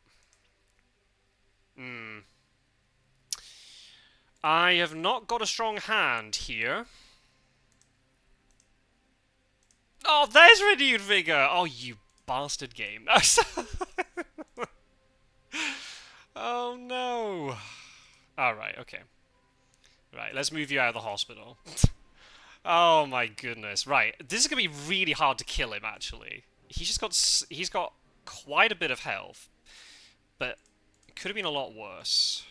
I have not got a strong hand here. Oh, there's Renewed Vigor! Oh, you bastard game. Oh, no. Alright, okay. Right, let's move you out of the hospital. Oh, my goodness. Right, this is going to be really hard to kill him, actually. He's got quite a bit of health. But it could have been a lot worse.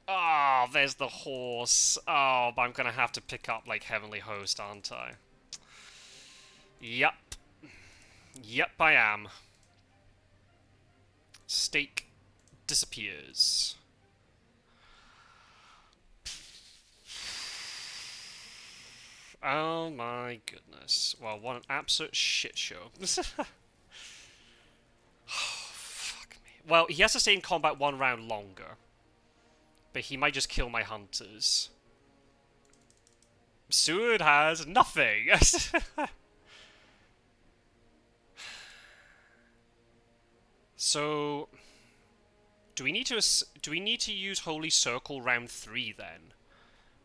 Oh, there's the horse. Oh, but I'm gonna have to pick up, like, Heavenly Host, aren't I? Yup. Yup, I am. Stake disappears. Oh my goodness. Well, what an absolute shit show. Oh, fuck me. Well, he has to stay in combat 1 round longer. But he might just kill my hunters. Seward has nothing! So... Do we need to use Holy Circle round 3 then?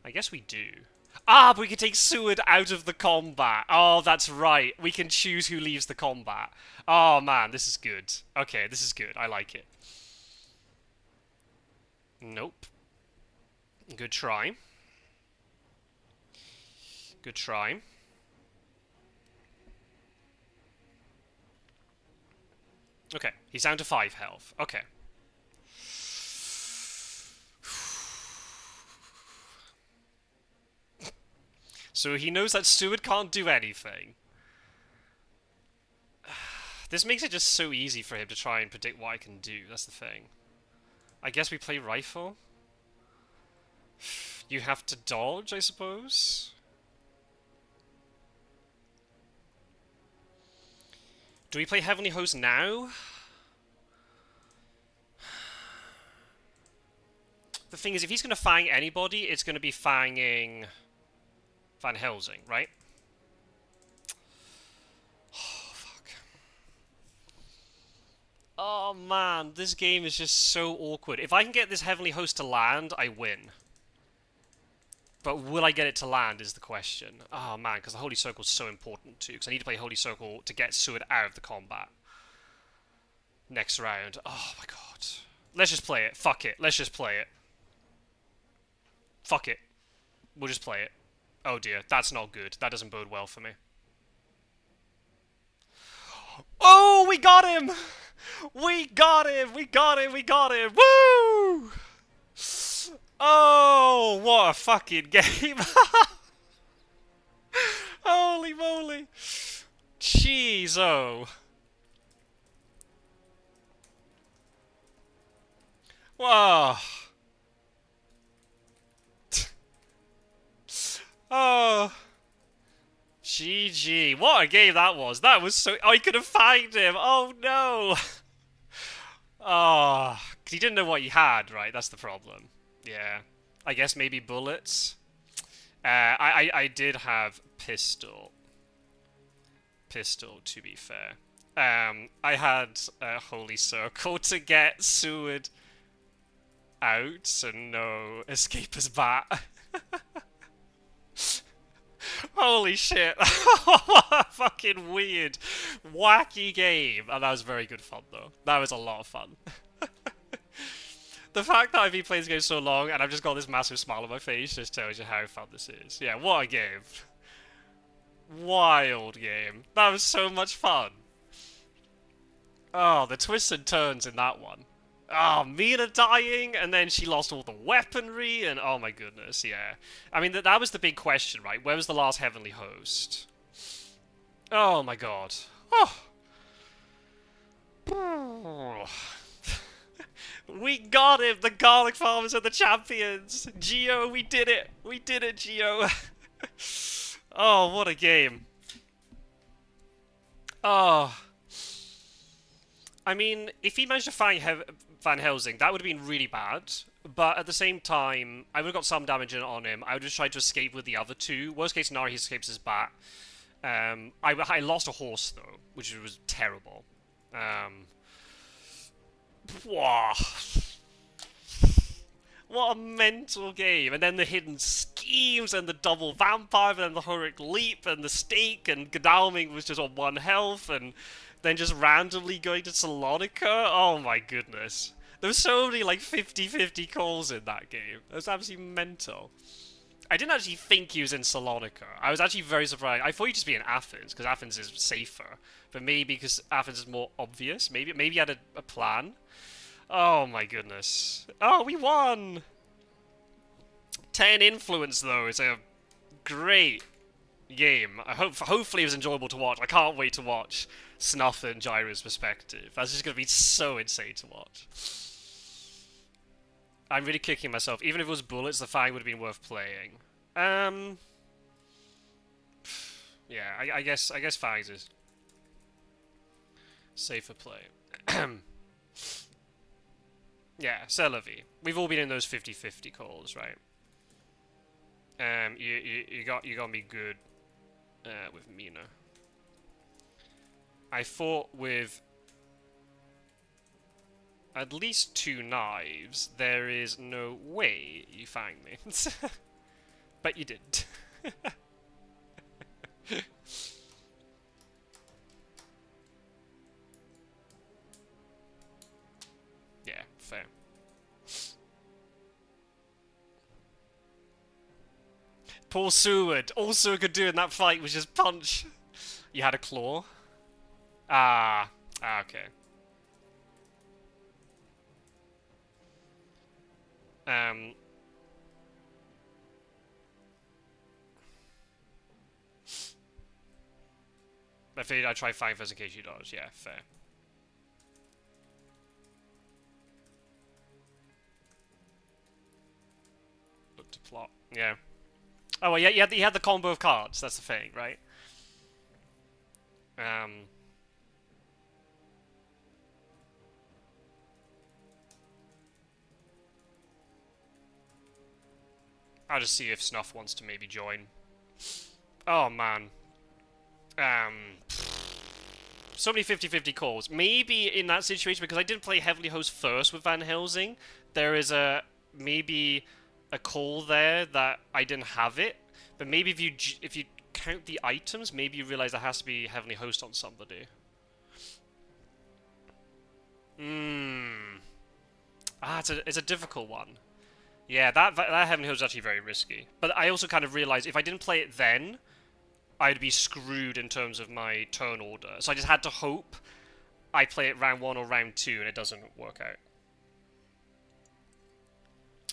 I guess we do. Ah, but we can take Seward out of the combat. Oh, that's right. We can choose who leaves the combat. Oh man, this is good. Okay, this is good. I like it. Nope. Good try. Good try. Okay, he's down to 5 health. Okay. So he knows that Seward can't do anything. This makes it just so easy for him to try and predict what I can do. That's the thing. I guess we play Rifle. You have to dodge, I suppose? Do we play Heavenly Host now? The thing is, if he's going to fang anybody, it's going to be fanging Van Helsing, right? Oh, fuck. Oh, man. This game is just so awkward. If I can get this Heavenly Host to land, I win. But will I get it to land is the question. Oh, man, because the Holy Circle is so important, too. Because I need to play Holy Circle to get Seward out of the combat. Next round. Oh, my God. Let's just play it. Fuck it. Let's just play it. Fuck it. We'll just play it. Oh dear, that's not good. That doesn't bode well for me. Oh, we got him! We got him! We got him! We got him! Woo! Oh, what a fucking game! Holy moly! Jeez, oh. Whoa. Oh. GG. What a game that was. That was so... Oh, he could have fanged him. Oh, no. Oh. 'Cause he didn't know what he had, right? That's the problem. Yeah. I guess maybe bullets. I did have pistol. Pistol, to be fair. I had Holy Circle to get Seward out, so no Escaper's Bat. Holy shit. What a fucking weird, wacky game. And that was very good fun, though. That was a lot of fun. The fact that I've been playing this game so long and I've just got this massive smile on my face just tells you how fun this is. Yeah, what a game. Wild game. That was so much fun. Oh, the twists and turns in that one. Oh, Mina dying, and then she lost all the weaponry, and oh my goodness, yeah. I mean, that was the big question, right? Where was the last Heavenly Host? Oh my god. Oh. We got him! The Garlic Farmers are the champions! Geo, we did it! We did it, Geo! Oh, what a game. Oh. I mean, if he managed to find Van Helsing, that would have been really bad. But at the same time, I would have got some damage on him. I would have tried to escape with the other two. Worst case scenario, he escapes his bat. I lost a horse, though, which was terrible. Wow. What a mental game. And then the hidden schemes and the double vampire and then the heroic leap and the stake and Godalming was just on 1 health and then just randomly going to Salonica. Oh my goodness. There were so many like 50-50 calls in that game. It was absolutely mental. I didn't actually think he was in Salonica. I was actually very surprised. I thought he'd just be in Athens because Athens is safer. But maybe because Athens is more obvious. Maybe he had a plan. Oh my goodness. Oh, we won! 10 influence, though, is a great game. Hopefully it was enjoyable to watch. I can't wait to watch Snuff and Gyro's perspective. That's just going to be so insane to watch. I'm really kicking myself. Even if it was bullets, the Fang would have been worth playing. Yeah, I guess Fangs is safer play. Yeah, c'est la vie. We've all been in those 50-50 calls, right? You got me good with Mina. I fought with At least 2 knives. There is no way you found me. But you didn't. Yeah, fair. Poor Seward. All Seward could do in that fight was just punch. You had a claw? Okay. Um, I figured I'd try 5 in case you dodge. Yeah, fair. Look to plot. Yeah. Oh, well, yeah, you had the combo of cards. That's the thing, right? Um, I'll just see if Snuff wants to maybe join. Oh, man. Um, so many 50-50 calls. Maybe in that situation, because I did play Heavily Host first with Van Helsing, there is maybe a call there that I didn't have it. But maybe if you count the items, maybe you realize there has to be Heavenly Host on somebody. It's a difficult one. Yeah, that Heavenly Host is actually very risky. But I also kind of realized if I didn't play it then, I'd be screwed in terms of my turn order. So I just had to hope I play it round 1 or round 2 and it doesn't work out.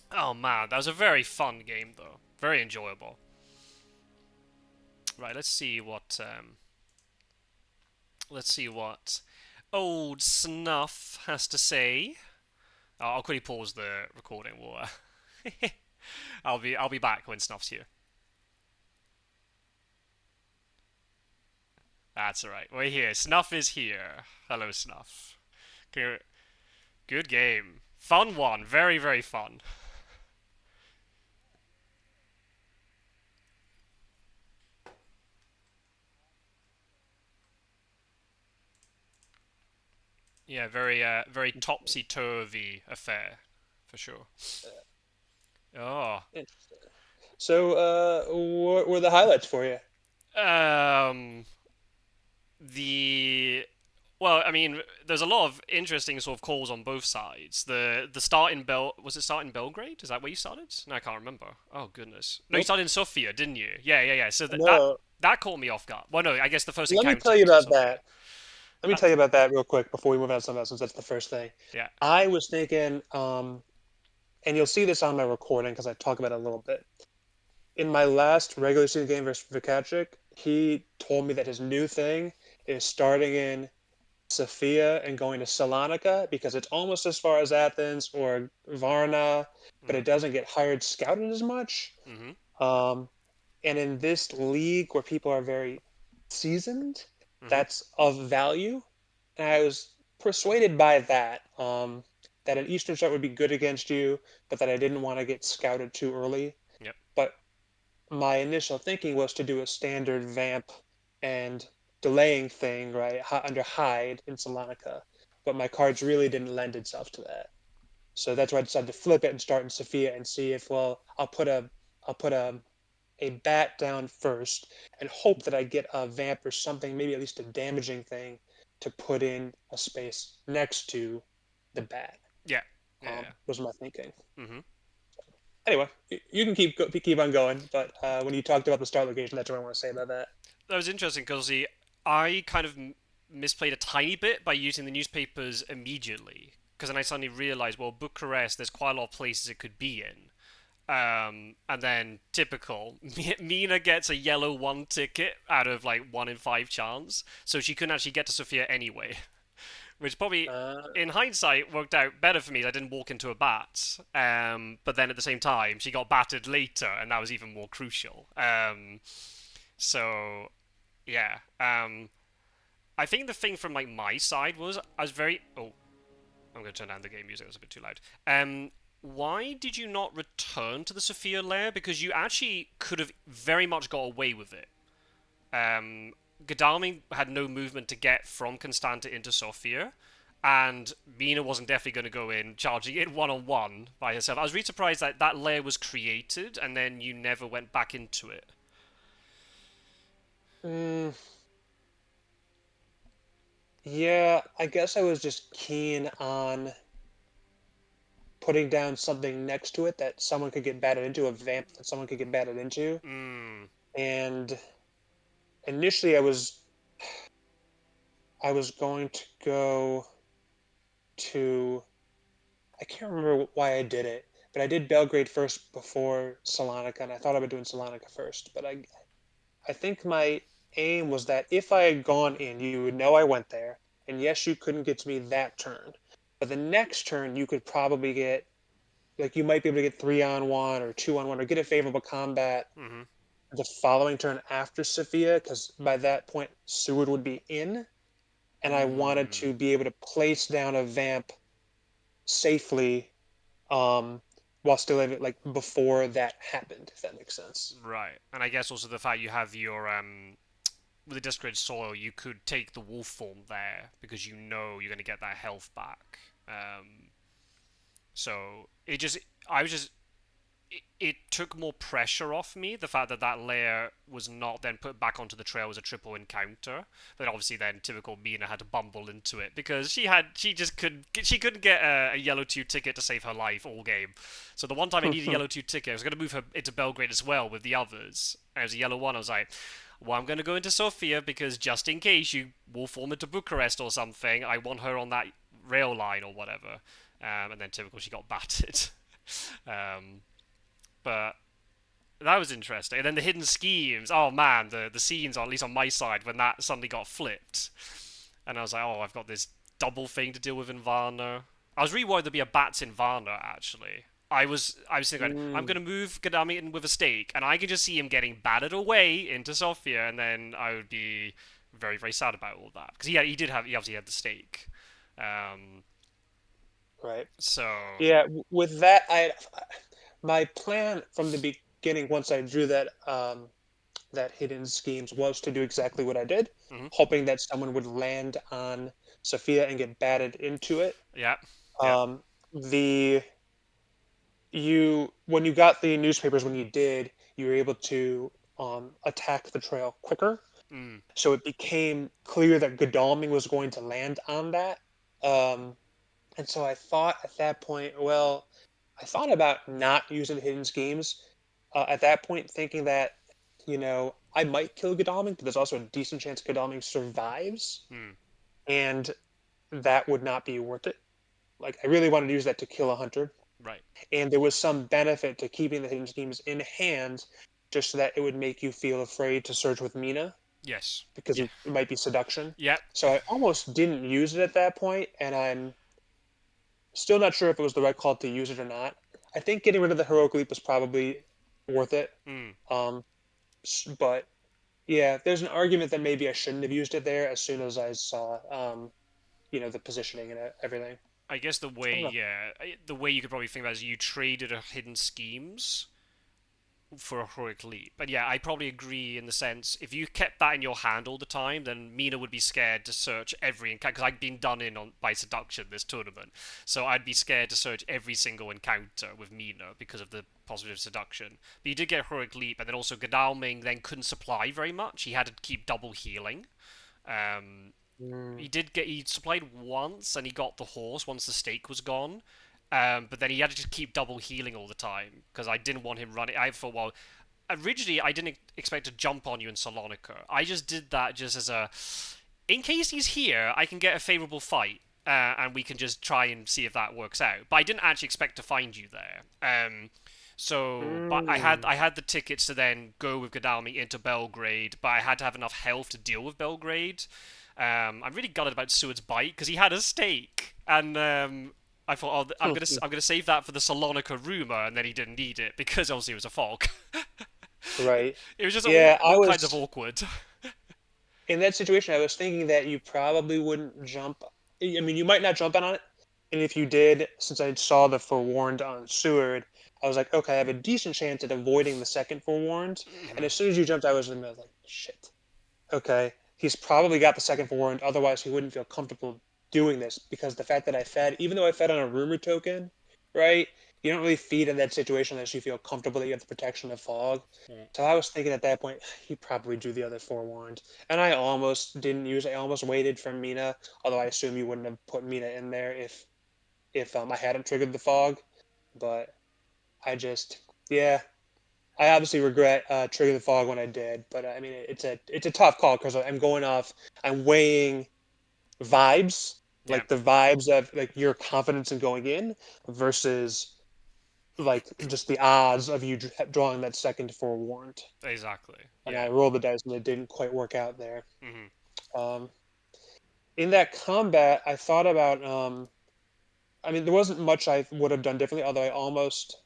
Oh man, that was a very fun game though. Very enjoyable. Right, let's see what old Snuff has to say. I'll quickly pause the recording. I'll be back when Snuff's here. That's alright. We're here. Snuff is here. Hello, Snuff. Good game. Fun one. Very, very fun. Yeah, very topsy-turvy affair, for sure. Oh. Interesting. So, what were the highlights for you? Um, the well, I mean, there's a lot of interesting sort of calls on both sides. The start in was it start in Belgrade? Is that where you started? No, I can't remember. Oh goodness. No, you Nope. started in Sofia, didn't you? Yeah. So No. that caught me off guard. Well, no, I guess the first Let me encounter tell you was in about Sofia. that. Let me Uh, tell you about that real quick before we move on to something else, since that's the first thing. yeah. I was thinking, and you'll see this on my recording because I talk about it a little bit. In my last regular season game versus Vikacic, he told me that his new thing is starting in Sofia and going to Salonika because it's almost as far as Athens or Varna, but Mhm. it doesn't get hired scouted as much. Mhm. Um, and in this league where people are very seasoned, Mhm. that's of value. And I was persuaded by that, that an Eastern start would be good against you, but that I didn't want to get scouted too early. Yep. But my initial thinking was to do a standard vamp and delaying thing, right, under hide in Salonika. But my cards really didn't lend itself to that. So that's why I decided to flip it and start in Sophia and see if, well, I'll put a bat down first and hope that I get a vamp or something, maybe at least a damaging thing to put in a space next to the bat. Yeah. Yeah. Was my thinking. Mhm. Anyway, you can keep on going, but when you talked about the start location, that's what I want to say about that. That was interesting because I kind of misplayed a tiny bit by using the newspapers immediately. Because then I suddenly realized, well, Bucharest, there's quite a lot of places it could be in. And then typical, Mina gets a yellow 1 ticket out of like 1 in 5 chance, so she couldn't actually get to Sofia anyway. Which probably, Uh, in hindsight, worked out better for me. I didn't walk into a bat. But then at the same time, she got battered later, and that was even more crucial. So yeah. I think the thing from like my side was I was very. Oh, I'm going to turn down the game music. That's a bit too loud. Why did you not return to the Sophia lair? Because you actually could have very much got away with it. Godalming had no movement to get from Constanta into Sofia, and Mina wasn't definitely going to go in charging it one on one by herself. I was really surprised that that layer was created and then you never went back into it. Mm, yeah, I guess I was just keen on putting down something next to it that someone could get batted into, a vamp that someone could get batted into. Mm, And initially, I was going to go to, I can't remember why I did it, but I did Belgrade first before Salonika, and I thought I would doing Salonika first. But I think my aim was that if I had gone in, you would know I went there, and yes, you couldn't get to me that turn, but the next turn you could probably get, like, you might be able to get 3-on-1 or 2-on-1 or get a favorable combat mm-hmm. the following turn after Sophia, because by that point Seward would be in, and I wanted Mm, to be able to place down a vamp safely, um, while still able, like, before that happened, if that makes sense. right. And I guess also the fact you have your with the Discred soil, you could take the wolf form there because you know you're going to get that health back. So it just, I was just, it took more pressure off me. The fact that that layer was not then put back onto the trail as a triple encounter. But obviously, then typical Mina had to bumble into it because she couldn't get a yellow 2 ticket to save her life all game. So the one time I needed a yellow 2 ticket, I was going to move her into Belgrade as well with the others. And it was a yellow 1. I was like, well, I'm going to go into Sofia because just in case you will form into Bucharest or something, I want her on that rail line or whatever. And then typical, she got battered. um, but that was interesting. And then the hidden schemes. Oh man, the scenes, at least on my side, when that suddenly got flipped, and I was like, oh, I've got this double thing to deal with in Varna. I was really worried there'd be a bats in Varna. Actually, I was thinking, I'm Mm, gonna move Gadami in with a stake, and I could just see him getting battered away into Sofia, and then I would be very very sad about all that because he obviously had the stake. Um, right. so Yeah, with that, my plan from the beginning, once I drew that hidden schemes, was to do exactly what I did, mhm. hoping that someone would land on Sophia and get batted into it. Yeah, yeah, Um, the you when you got the newspapers, when you did, you were able to attack the trail quicker, mm, so it became clear that Godalming was going to land on that. Um, and so I thought at that point, well, I thought about not using hidden schemes at that point, thinking that, I might kill Godalming, but there's also a decent chance Godalming survives, mm, and that would not be worth it. Like, I really wanted to use that to kill a hunter, right. and there was some benefit to keeping the hidden schemes in hand, just so that it would make you feel afraid to search with Mina, Yes. because Yeah. it might be seduction. Yeah. So I almost didn't use it at that point, and I'm still not sure if it was the right call to use it or not. I think getting rid of the heroic leap was probably worth it. Mm. Um, but yeah, there's an argument that maybe I shouldn't have used it there as soon as I saw, the positioning and everything. I guess I don't know. the way you could probably think about it is you traded a hidden schemes for a heroic leap. But yeah, I probably agree in the sense if you kept that in your hand all the time, then Mina would be scared to search every encounter because I'd been done in on by seduction this tournament, so I'd be scared to search every single encounter with Mina because of the positive seduction. But you did get heroic leap, and then also Godalming then couldn't supply very much. He had to keep double healing. Um, Mm, he supplied once and he got the horse once the stake was gone. But then he had to just keep double healing all the time because I didn't want him running. I thought, well, originally I didn't expect to jump on you in Salonika. I just did that just as a, in case he's here, I can get a favorable fight. And we can just try and see if that works out. But I didn't actually expect to find you there. But mm, I had the tickets to then go with Godalming into Belgrade, but I had to have enough health to deal with Belgrade. I'm really gutted about Seward's bite because he had a stake, and I thought, oh, I'm gonna save that for the Salonika rumor, and then he didn't need it because obviously it was a fog. right. It was just Yeah, I all kinds of was awkward. in that situation. I was thinking that you probably wouldn't jump. I mean, you might not jump in on it, and if you did, since I saw the forewarned on Seward, I was like, okay, I have a decent chance at avoiding the second forewarned. And Mhm. as soon as you jumped, I was in the middle, like, shit. Okay, he's probably got the second forewarned. Otherwise, he wouldn't feel comfortable. doing this because the fact that I fed, even though I fed on a rumor token, right? You don't really feed in that situation unless you feel comfortable that you have the protection of fog. Mm. So I was thinking at that point, he probably drew the other forewarned. And I almost didn't use I almost waited for Mina, although I assume you wouldn't have put Mina in there if I hadn't triggered the fog. But I just yeah. I obviously regret triggering the fog when I did, but I mean it's a tough call because I'm weighing vibes, Yeah, like the vibes of like your confidence in going in versus like just the odds of you drawing that second forewarned. exactly. And Yeah. I rolled the dice and it didn't quite work out there. Hmm. Um, in that combat, I thought about. I mean, there wasn't much I would have done differently, although I almost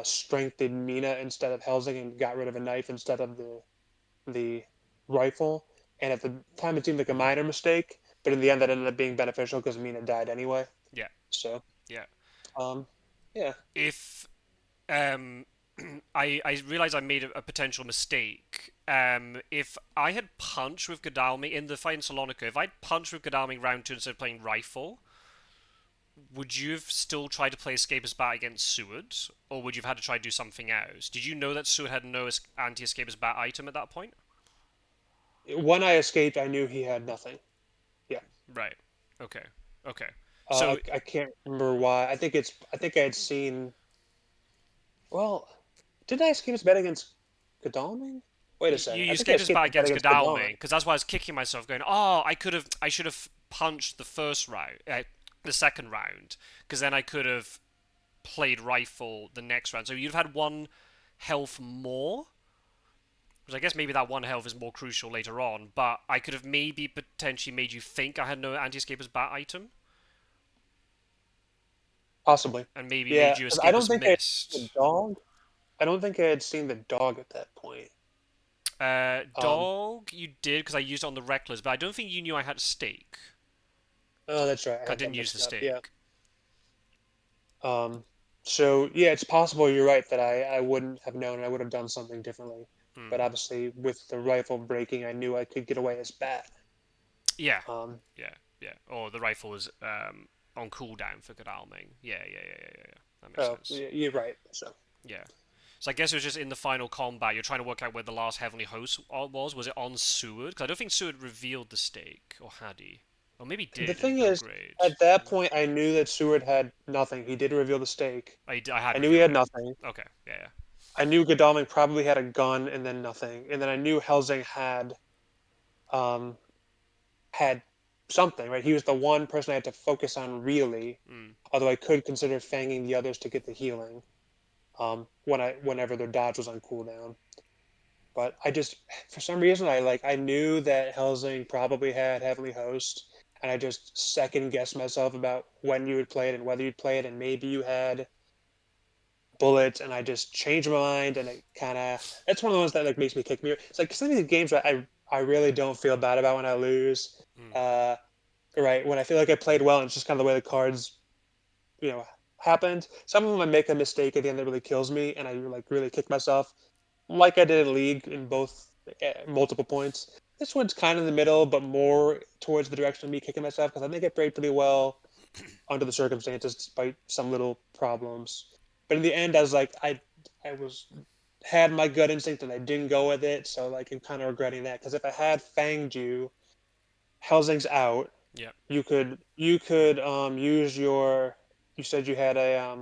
strengthened Mina instead of Helsing and got rid of a knife instead of the rifle. And at the time, it seemed like a minor mistake, but in the end, that ended up being beneficial because Mina died anyway. Yeah. So, Yeah. um, yeah. If um, I realize I made a potential mistake. If I had punched with Godalming in the fight in Salonika, if I'd punched with Godalming round two instead of playing rifle, would you have still tried to play Escapist Bat against Seward, or would you have had to try to do something else? Did you know that Seward had no anti-Escapist Bat item at that point? When I escaped, I knew he had nothing. Yeah. Right. Okay. Okay. So I can't remember why. I think I had seen. Well, did I escape his bet against Godalming? Wait a second. you I think I escaped his escaped bat his bet against against Godalming. Godalming because that's why I was kicking myself, going, "Oh, I should have punched the first round, the second round, because then I could have played rifle the next round. So you'd have had one health more, which I guess maybe that one health is more crucial later on. But I could have maybe potentially made you think I had no anti-escapist bat item, Possibly. and maybe made Yeah, you 'cause I don't escapist think I had seen the missed. dog. I don't think I had seen the dog at that point. Um, Dog, you did because I used it on the reckless, but I don't think you knew I had stake. oh, that's right. I 'Cause I had that didn't use the mixed up. Yeah. stake. Um, so yeah, it's possible you're right that I wouldn't have known. I would have done something differently. Hmm. But obviously, with the rifle breaking, I knew I could get away as bat. Yeah, Um, yeah, yeah. Or the rifle was on cooldown for Godalming. Yeah. That makes oh, sense. you're right. So Yeah. So I guess it was just in the final combat, you're trying to work out where the last Heavenly Host was. Was it on Seward? Because I don't think Seward revealed the stake, or had he? Or maybe the did in thing is, Belgrade. at that point, I knew that Seward had nothing. He did reveal the stake. I had I knew he revealed had it. nothing. Okay, yeah. I knew Godalming probably had a gun and then nothing, and then I knew Helsing um had something. Right, he was the one person I had to focus on really. Mm, Although I could consider fanging the others to get the healing. Whenever their dodge was on cooldown. But I just for some reason I knew that Helsing probably had Heavenly Host, and I just second guessed myself about when you would play it and whether you'd play it, and maybe you had bullets, and I just changed my mind, and it kind of that's one of the ones that like makes me kick me. It's like some of these games that I really don't feel bad about when I lose. mm. Uh, right when I feel like I played well, and it's just kind of the way the cards you know happened. Some of them I make a mistake at the end that really kills me, and I like really kick myself, like I did in League in both multiple points. This one's kind of in the middle, but more towards the direction of me kicking myself because I think I played pretty well under the circumstances, despite some little problems. But in the end, I was like, I was had my gut instinct and I didn't go with it, so like I'm kind of regretting that because if I had fanged you, Helsing's out. Yeah. You could use your. You said you had a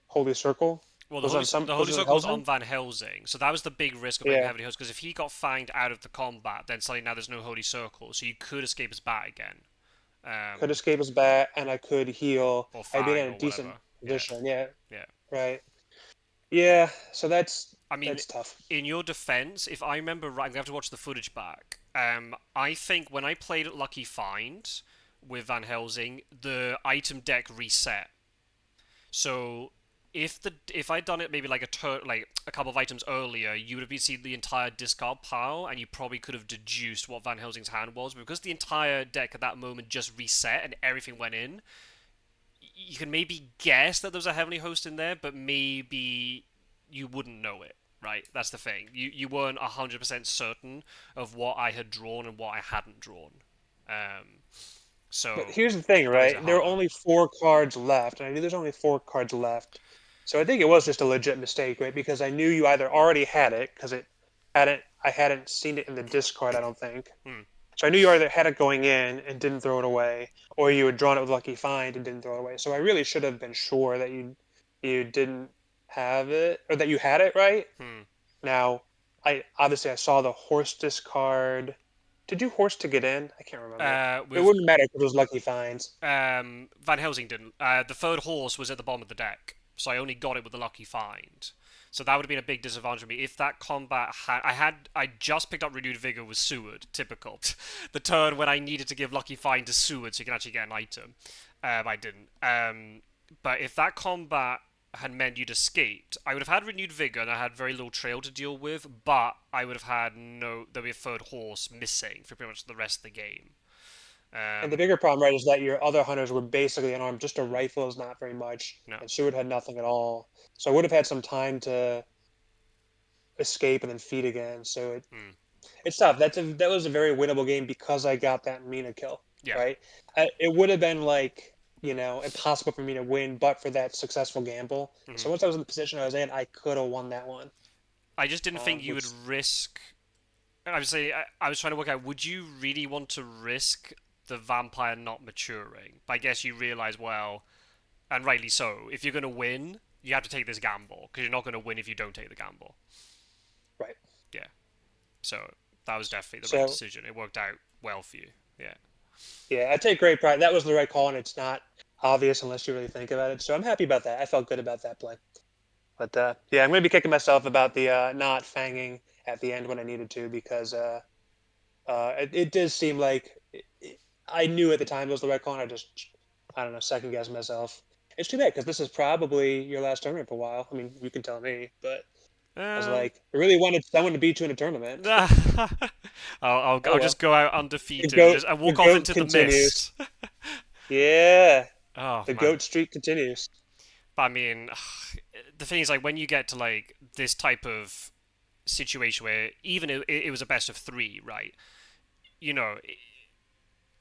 holy circle. Well, Was it on The some? Was Holy it on Circle was Helsing? on Van Helsing, so that was the big risk of playing Yeah. Heavenly Host. Because if he got fanged out of the combat, then suddenly now there's no Holy Circle, so you could escape his bat again, Could um, escape his bat, and I could heal. or I'd be in Fang a or decent whatever. Yeah, position. Yeah, yeah. right. Yeah, so I mean, that's tough. in your defense, if I remember right, I'm gonna have to watch the footage back. I think when I played Lucky Find with Van Helsing, the item deck reset. So if I'd done it maybe like like a couple of items earlier, you would have seen the entire discard pile, and you probably could have deduced what Van Helsing's hand was. But because the entire deck at that moment just reset and everything went in, you can maybe guess that there's a Heavenly Host in there, but maybe you wouldn't know it. Right, that's the thing. You weren't 100% certain of what I had drawn and what I hadn't drawn. Um, But So here's the thing, that makes it right? There are harder. only 4 cards left, and I knew there's only 4 cards left. So I think it was just a legit mistake, right? Because I knew you either already had it, because I hadn't seen it in the discard, I don't think. Hmm. So I knew you either had it going in and didn't throw it away, or you had drawn it with Lucky Find and didn't throw it away. So I really should have been sure that you didn't have it, or that you had it, right? Hmm. Now, I saw the horse discard. Did you horse to get in? I can't remember. It With wouldn't matter because it was Lucky Finds. Van Helsing didn't. The third horse was at the bottom of the deck, so I only got it with the lucky find. So that would have been a big disadvantage for me if that combat I just picked up renewed vigor with Seward, typical. The turn when I needed to give lucky find to Seward so you can actually get an item. I didn't. But if that combat had meant you'd escaped, I would have had renewed vigor and I had very little trail to deal with, but I would have had no. There'd be a third horse missing for pretty much the rest of the game. And the Um, bigger problem, right, is that your other hunters were basically unarmed. Just a rifle is not very much, no. and Seward had nothing at all. So I would have had some time to escape and then feed again. So Hmm. it's tough. That was a very winnable game because I got that Mina kill, Yeah. right? It would have been like impossible for me to win, but for that successful gamble. Mhm. So once I was in the position I was in, I could have won that one. I just didn't think you would Which risk. I was saying, I was trying to work out. Would you really want to risk the vampire not maturing? But I guess you realize, well, and rightly so. If you're going to win, you have to take this gamble because you're not going to win if you don't take the gamble. right. Yeah. So that was definitely the right So decision. It worked out well for you. Yeah. yeah, I take great pride. That was the right call, and it's not obvious unless you really think about it. So I'm happy about that. I felt good about that play. But yeah, I'm going to be kicking myself about the not fanging at the end when I needed to because it did seem like I knew at the time it was the right call, and I don't know, second guess myself. It's too bad because this is probably your last tournament for a while. I mean, you can tell me, but I was Um. like, I really wanted someone to beat you in a tournament. I'll Oh just well, go out the undefeated and goat just and the walk off goat into the continues. mist. Yeah, Oh the man. goat streak continues. But I mean, the thing is, like, when you get to like this type of situation where even it was a best of three, right? You know,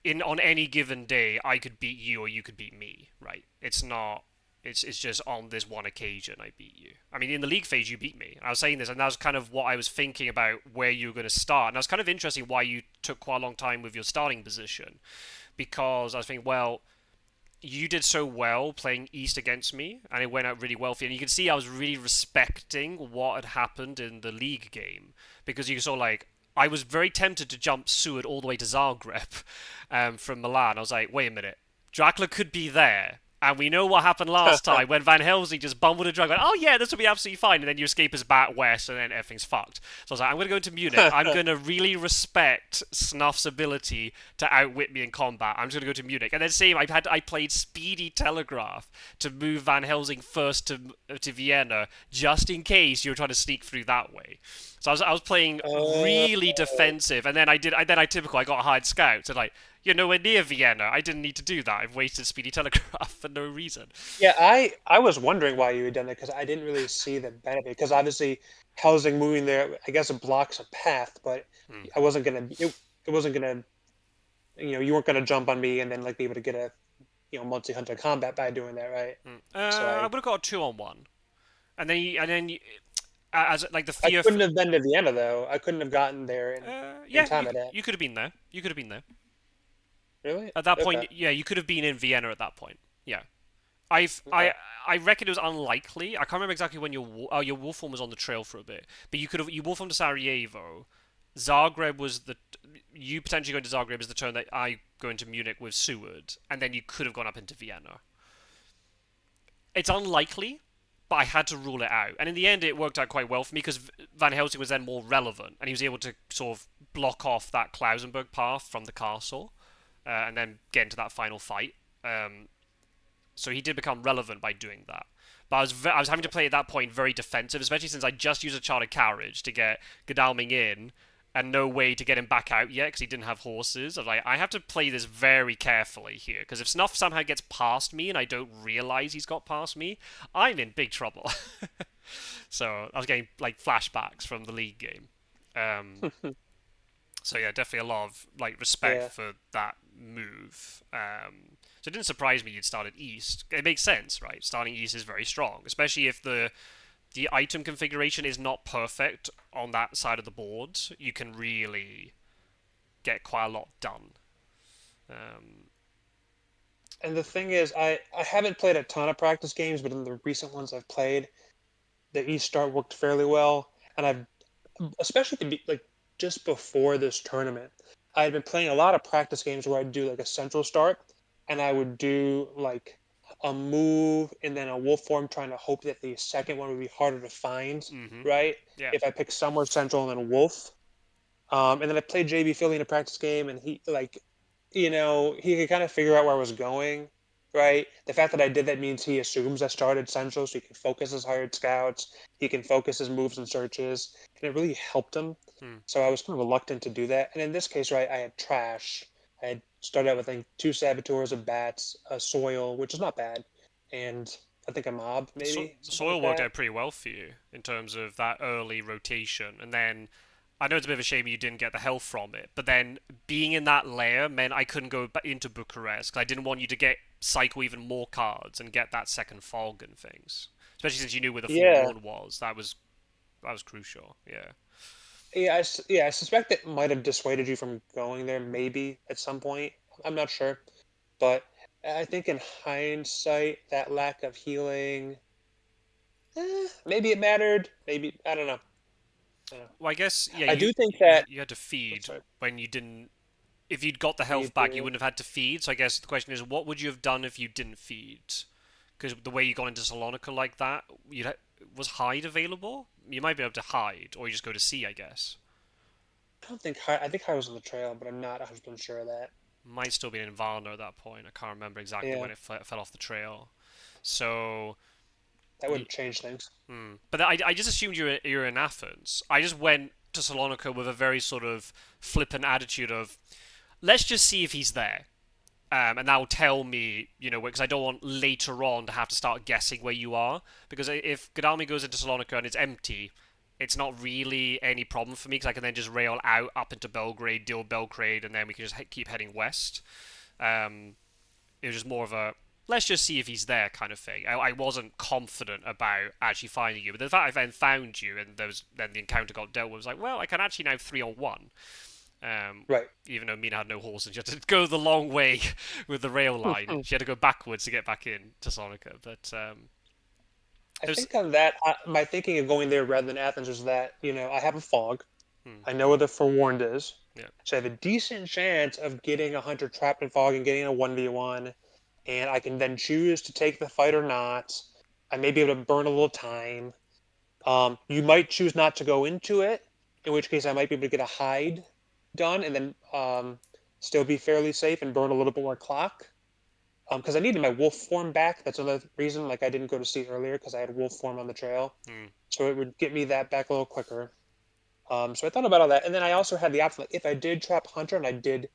in on any given day, I could beat you or you could beat me, right? It's not. It's just on this one occasion I beat you. I mean, in the league phase, you beat me. I was saying this, and that was kind of what I was thinking about where you were going to start. And that was kind of interesting why you took quite a long time with your starting position, because I was thinking, well, you did so well playing East against me, and it went out really well for you. And you can see I was really respecting what had happened in the league game because you saw like I was very tempted to jump Seward all the way to Zagreb from Milan. I was like, wait a minute, Dracula could be there. And we know what happened last time when Van Helsing just bumbled a drug. Went, oh yeah, this will be absolutely fine. And then you escape us back west, and then everything's fucked. So I was like, I'm going to go into Munich. I'm going to really respect Snuff's ability to outwit me in combat. I'm just going to go to Munich. And then same, I played Speedy Telegraph to move Van Helsing first to Vienna, just in case you were trying to sneak through that way. So I was playing Uh, really defensive, and then I typical. I got hired scouts, and like you're nowhere near Vienna. I didn't need to do that. I've wasted Speedy Telegraph for no reason. yeah, I was wondering why you had done that because I didn't really see the benefit. Because obviously, housing moving there, I guess it blocks a path, but Hmm. I wasn't gonna. It wasn't gonna. You weren't gonna jump on me and then like be able to get a multi-hunter combat by doing that, right? Hmm. So I would have got a 2-on-1, as like the I fear. couldn't have been to Vienna though. I couldn't have gotten there in Yeah, time of that. you could have been there. You could have been there Really? at that Okay. point. Yeah, you could have been in Vienna at that point. Yeah. I've Okay. I reckon it was unlikely. I can't remember exactly when your wolf form was on the trail for a bit, but you wolf formed to Sarajevo. Zagreb was the you potentially going to Zagreb is the turn that I go into Munich with Seward, and then you could have gone up into Vienna. It's unlikely, but I had to rule it out, and in the end, it worked out quite well for me because Van Helsing was then more relevant, and he was able to sort of block off that Klausenberg path from the castle, and then get into that final fight. So he did become relevant by doing that. But I was having to play at that point very defensive, especially since I just used a chartered carriage to get Godalming in, and no way to get him back out yet because he didn't have horses. I was like, I have to play this very carefully here because if Snuff somehow gets past me and I don't realize he's got past me, I'm in big trouble. So I was getting like flashbacks from the league game. So yeah, definitely a lot of like respect Yeah. for that move. So it didn't surprise me you'd started east. It makes sense, right? Starting east is very strong, especially if the item configuration is not perfect on that side of the board. You can really get quite a lot done. Um, And the thing is, I haven't played a ton of practice games, but in the recent ones I've played, the East start worked fairly well. And I've, especially like just before this tournament, I had been playing a lot of practice games where I'd do like a central start, and I would do like a move and then a wolf form, trying to hope that the second one would be harder to find, mm-hmm. right? Yeah. If I pick somewhere central and then wolf. And then I played JB Philly in a practice game, and he like, he could kind of figure out where I was going, right? The fact that I did that means he assumes I started central, so he can focus his hired scouts, he can focus his moves and searches, and it really helped him. Hmm. So I was kind of reluctant to do that. And in this case, right, I had trash. I had started out with, I think, two saboteurs, a bats, a soil, which is not bad, and I think a mob, maybe something Soil like worked that. out pretty well for you in terms of that early rotation, and then I know it's a bit of a shame you didn't get the health from it, but then being in that layer meant I couldn't go into Bucharest because I didn't want you to get cycle even more cards and get that second fog and things. Especially since you knew where the Yeah, forewarn was, that was crucial. Yeah. yeah, I suspect it might have dissuaded you from going there, maybe at some point. I'm not sure, but I think in hindsight, that lack of healing, maybe it mattered. Maybe I don't know. I don't know. Well, I guess yeah. I You do think you that. you had to I'm feed sorry. when you didn't. If you'd got the When you health back, you did, wouldn't have had to feed. So I guess the question is, what would you have done if you didn't feed? Because the way you got into Salonika like that, was hide available? You might be able to hide, or you just go to sea, I guess. I don't think I think I was on the trail, but I'm not 100% sure of that. Might still be in Varna at that point. I can't remember exactly Yeah, when it fell off the trail. So, that would have changed things. but I just assumed you were in Athens. I just went to Salonika with a very sort of flippant attitude of, let's just see if he's there. And that will tell me, because I don't want later on to have to start guessing where you are. Because if Gadami goes into Salonika and it's empty, it's not really any problem for me because I can then just rail out up into Belgrade, deal Belgrade, and then we can just keep heading west. Um, it was just more of a let's just see if he's there kind of thing. I wasn't confident about actually finding you, but the fact I then found you and then the encounter got dealt with, was like, well, I can actually now 3-on-1. Um, Right. Even though Mina had no horse and she had to go the long way with the rail line. She had to go backwards to get back in to Sonica. But I it was. think on that, my thinking of going there rather than Athens was that I have a fog. Hmm, I know where the forewarned is. yeah. So I have a decent chance of getting a hunter trapped in fog and getting a 1v1. And I can then choose to take the fight or not. I may be able to burn a little time. You might choose not to go into it, in which case I might be able to get a hide done and then still be fairly safe and burn a little bit more clock. Because I needed my wolf form back. That's another reason. Like I didn't go to sea earlier because I had wolf form on the trail, Hmm, so it would get me that back a little quicker. So I thought about all that, and then I also had the option. Like if I did trap hunter and I did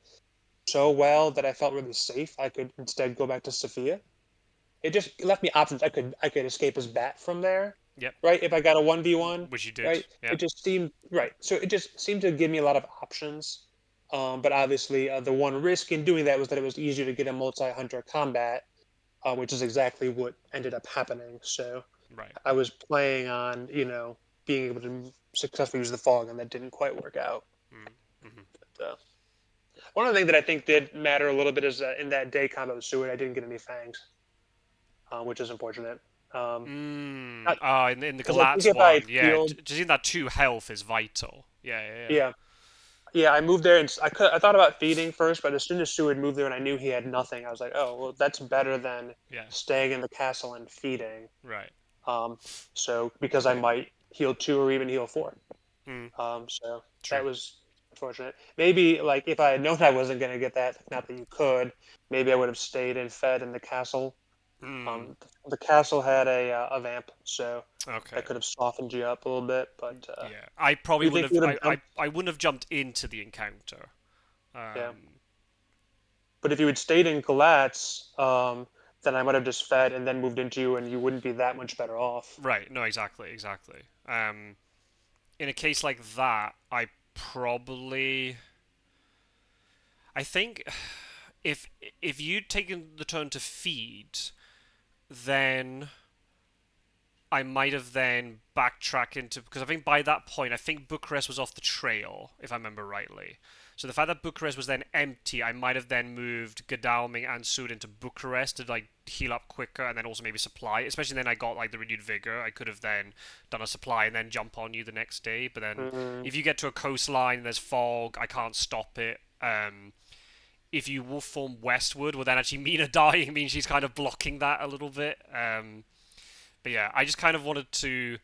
so well that I felt really safe, I could instead go back to Sophia. It just left me options. I could escape as bat from there, yep. right? If I got a 1v1, Which you did. right? Yeah. It just seemed right. So it just seemed to give me a lot of options. But obviously, the one risk in doing that was that it was easier to get a multi-hunter combat, which is exactly what ended up happening. So Right. I was playing on, being able to successfully use the fog, and that didn't quite work out. Hmm, hmm. But, one of the things that I think did matter a little bit is in that day combat with Seward, I didn't get any fangs, which is unfortunate. Um, Mm. not Ah, in the because I think Galatz if I one, had yeah. healed, Just in that 2 health is vital. Yeah, yeah, yeah, yeah, I moved there and I thought about feeding first, but as soon as Seward moved there and I knew he had nothing, I was like, oh, well, that's better than yeah. Yeah. staying in the castle and feeding. Right. Um, so because I might heal two or even heal four. Mm. So that True. was unfortunate. Maybe like if I had known I wasn't going to get that, not that you could, maybe I would have stayed and fed in the castle. Mm. The castle had a vamp, so that Okay. could have softened you up a little bit. But Yeah, I probably you wouldn't think you have. would have I jumped? wouldn't have jumped into the encounter. Yeah. Um, But if you had stayed in Galatz, then I might have just fed and then moved into you, and you wouldn't be that much better off. right. No. Exactly. Exactly. In a case like that, I probably. I think if you'd taken the turn to feed, then I might have then backtracked into, because I think by that point I think Bucharest was off the trail, if I remember rightly. So the fact that Bucharest was then empty, I might have then moved Godalming and Sud into Bucharest to like heal up quicker, and then also maybe supply. Especially then I got like the renewed vigor. I could have then done a supply and then jump on you the next day. But then Mm, if you get to a coastline, there's fog. I can't stop it. If you wolf form westward, well then actually Mina dying means she's kind of blocking that a little bit. But yeah, I just kind of wanted to.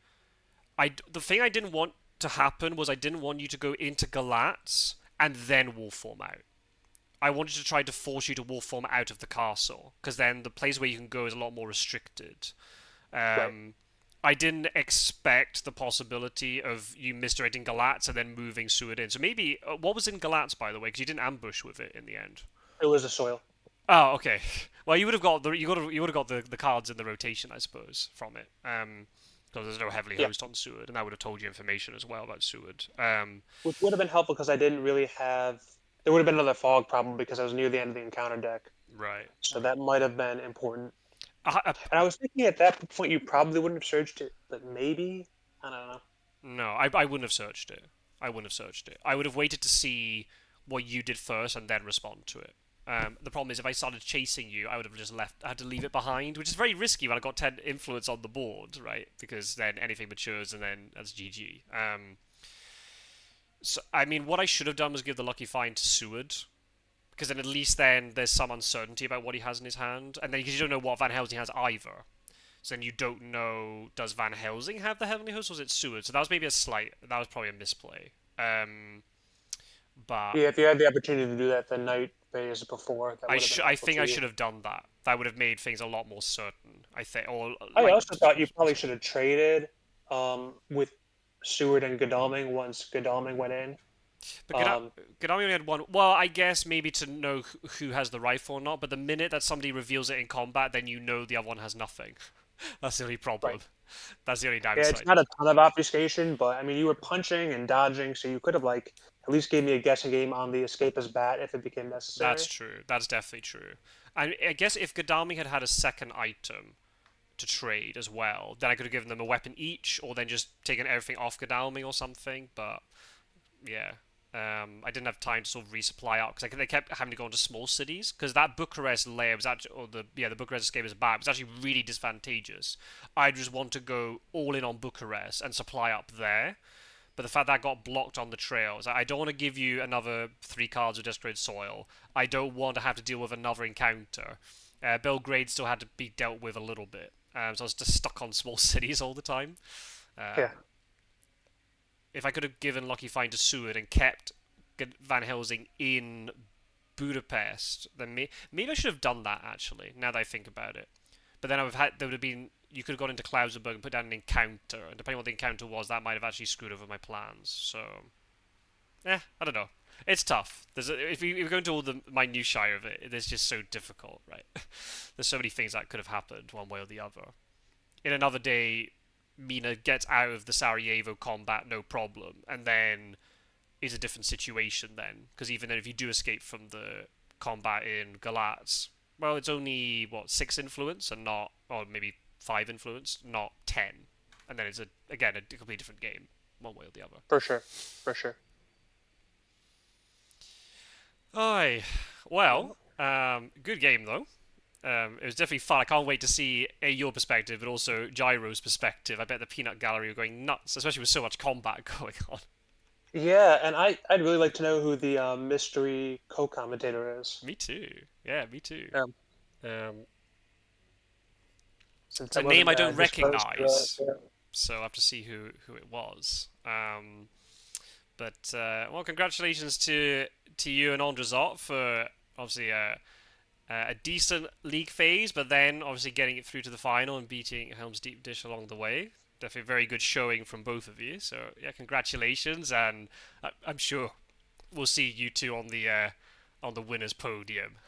The thing I didn't want to happen was I didn't want you to go into Galatz and then wolf form out. I wanted to try to force you to wolf form out of the castle, because then the place where you can go is a lot more restricted. right. Um, I didn't expect the possibility of you misdirecting Galatz and then moving Seward in. So maybe what was in Galatz, by the way, because you didn't ambush with it in the end. It was a soil. Oh, okay. Well, you would have got you would have got the cards in the rotation, I suppose, from it. Because there's no heavily Yeah, host on Seward, and that would have told you information as well about Seward. which would have been helpful because I didn't really have. There would have been another fog problem because I was near the end of the encounter deck, Right. so that might have been important. I, I, And I was thinking at that point you probably wouldn't have searched it, but maybe I don't know. no, I wouldn't have searched it. I wouldn't have searched it. I would have waited to see what you did first and then respond to it. The problem is, if I started chasing you, I would have just left. I had to leave it behind, which is very risky when I got 10 influence on the board, right? Because then anything matures, and then that's GG. So I mean, what I should have done was give the lucky find to Seward, because then at least then there's some uncertainty about what he has in his hand, and then because you don't know what Van Helsing has either. So then you don't know, does Van Helsing have the Heavenly Host, or was it Seward? So that was maybe that was probably a misplay. But Yeah, if you had the opportunity to do that the night phase before, that would have been I helpful think to I you. should have done that. That would have made things a lot more certain. I think, or I like, also thought you probably should have traded with Seward and Godalming once Godalming went in. but Um, Gadami only had one. Well, I guess maybe to know who has the rifle or not. But the minute that somebody reveals it in combat, then you know the other one has nothing. That's the only right. problem. That's the only Yeah, it's downside. not a ton of obfuscation, but I mean, you were punching and dodging, so you could have like at least gave me a guessing game on the escape as bat if it became That's necessary. true. That's definitely true. I guess if Gadami had had a second item to trade as well, then I could have given them a weapon each, or then just taken everything off Gadami or something. But yeah, I didn't have time to sort of resupply out because they kept having to go into small cities because that Bucharest layer was actually, or the Bucharest escape as back was actually really disadvantageous. I just want to go all in on Bucharest and supply up there. But the fact that got blocked on the trails, I don't want to give you another 3 cards of Desperate Soil. I don't want to have to deal with another encounter. Belgrade still had to be dealt with a little bit, so I was just stuck on small cities all the time. Yeah, Um, if I could have given Lucky Find to Seward and kept Van Helsing in Budapest, then maybe I should have done that actually. Now that I think about it, but then there would have been, you could have gone into Klausenberg and put down an encounter, and depending on what the encounter was, that might have actually screwed over my plans. So, I don't know. It's tough. If we go into all the minutiae of it, it's just so difficult, right? There's so many things that could have happened one way or the other. In another day, Mina gets out of the Sarajevo combat no problem, and then is a different situation then. Because even then, if you do escape from the combat in Galatz, well, it's only, what, 6 influence and not, or maybe 5 influence, not 10. And then it's, again, a completely different game, one way or the other. for sure, for sure. Aye. Well, Well, good game, though. It was definitely fun. I can't wait to see your perspective, but also Gyro's perspective. I bet the peanut gallery were going nuts, especially with so much combat going on. yeah, and I'd really like to know who the mystery co-commentator is. Me too. Yeah, me too. Um, Um, since it's a that name wasn't I don't disclosed to us. recognize, so I have to see who it was. But well, congratulations to you and Andrzot for obviously a decent league phase, but then obviously getting it through to the final and beating Helm's Deep Dish along the way. Definitely a very good showing from both of you. So yeah, congratulations, and I'm sure we'll see you two on the winners' podium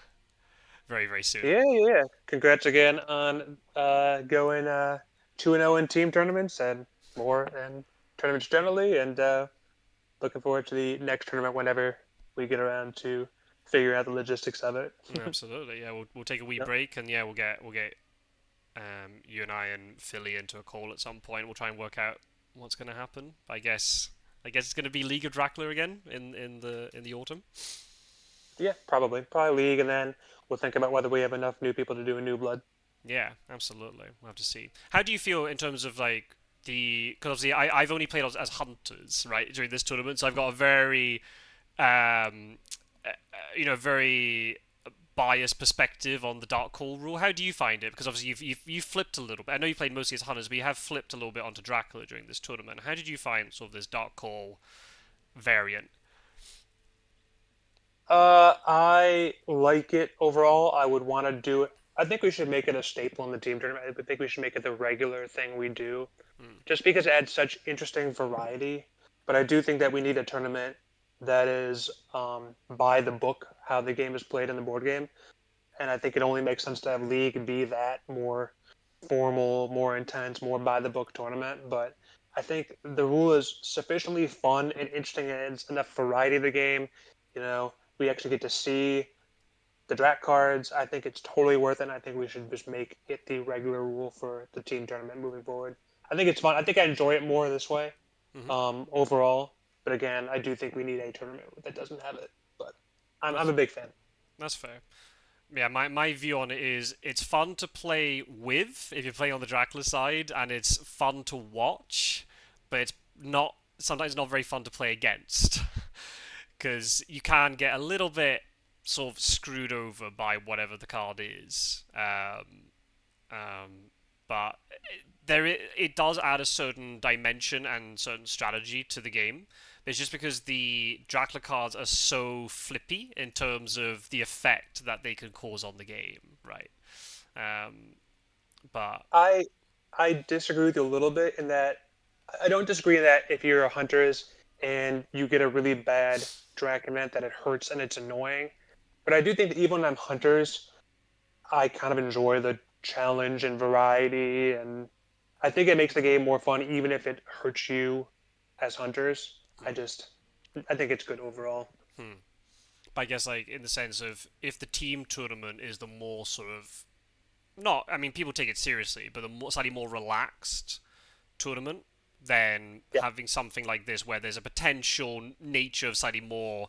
very very soon. Yeah, yeah, yeah. Congrats again on going 2-0 in team tournaments and more in tournaments generally, and looking forward to the next tournament whenever we get around to figure out the logistics of it. Absolutely. Yeah, we'll take a wee Yep. break, and yeah, we'll get you and I and Philly into a call at some point. We'll try and work out what's going to happen. I guess it's going to be League of Dracula again in the autumn. Yeah, probably league, and then we'll think about whether we have enough new people to do a new blood. Yeah, absolutely. We'll have to see. How do you feel in terms of like the? Because obviously I've only played as hunters, right, during this tournament, so I've got a very very biased perspective on the dark call rule. How do you find it? Because obviously you've flipped a little bit. I know you played mostly as hunters, but you have flipped a little bit onto Dracula during this tournament. How did you find sort of this dark call variant? I like it overall. I would want to do it. I think we should make it a staple in the team tournament. I think we should make it the regular thing we do, Hmm. just because it adds such interesting variety. But I do think that we need a tournament that is by the book, how the game is played in the board game. And I think it only makes sense to have League be that more formal, more intense, more by the book tournament. But I think the rule is sufficiently fun and interesting, and it's enough variety of the game. We actually get to see the draft cards. I think it's totally worth it. And I think we should just make it the regular rule for the team tournament moving forward. I think it's fun. I think I enjoy it more this way Hmm. overall. But again, I do think we need a tournament that doesn't have it. But I'm That's a big fan. that's fair. Yeah, my view on it is it's fun to play with if you're playing on the Dracula side, and it's fun to watch, but it's not sometimes not very fun to play against because you can get a little bit sort of screwed over by whatever the card is. But it does add a certain dimension and certain strategy to the game. It's just because the Dracula cards are so flippy in terms of the effect that they can cause on the game, right? Um, but I I disagree with you a little bit in that I don't disagree that if you're a hunters and you get a really bad drag event that it hurts and it's annoying. But I do think that even when I'm hunters, I kind of enjoy the challenge and variety, and I think it makes the game more fun even if it hurts you as hunters. I think it's good overall. hmm. But I guess like in the sense of if the team tournament is the more sort of not, I mean people take it seriously, but the slightly more relaxed tournament, then Yeah. having something like this where there's a potential nature of slightly more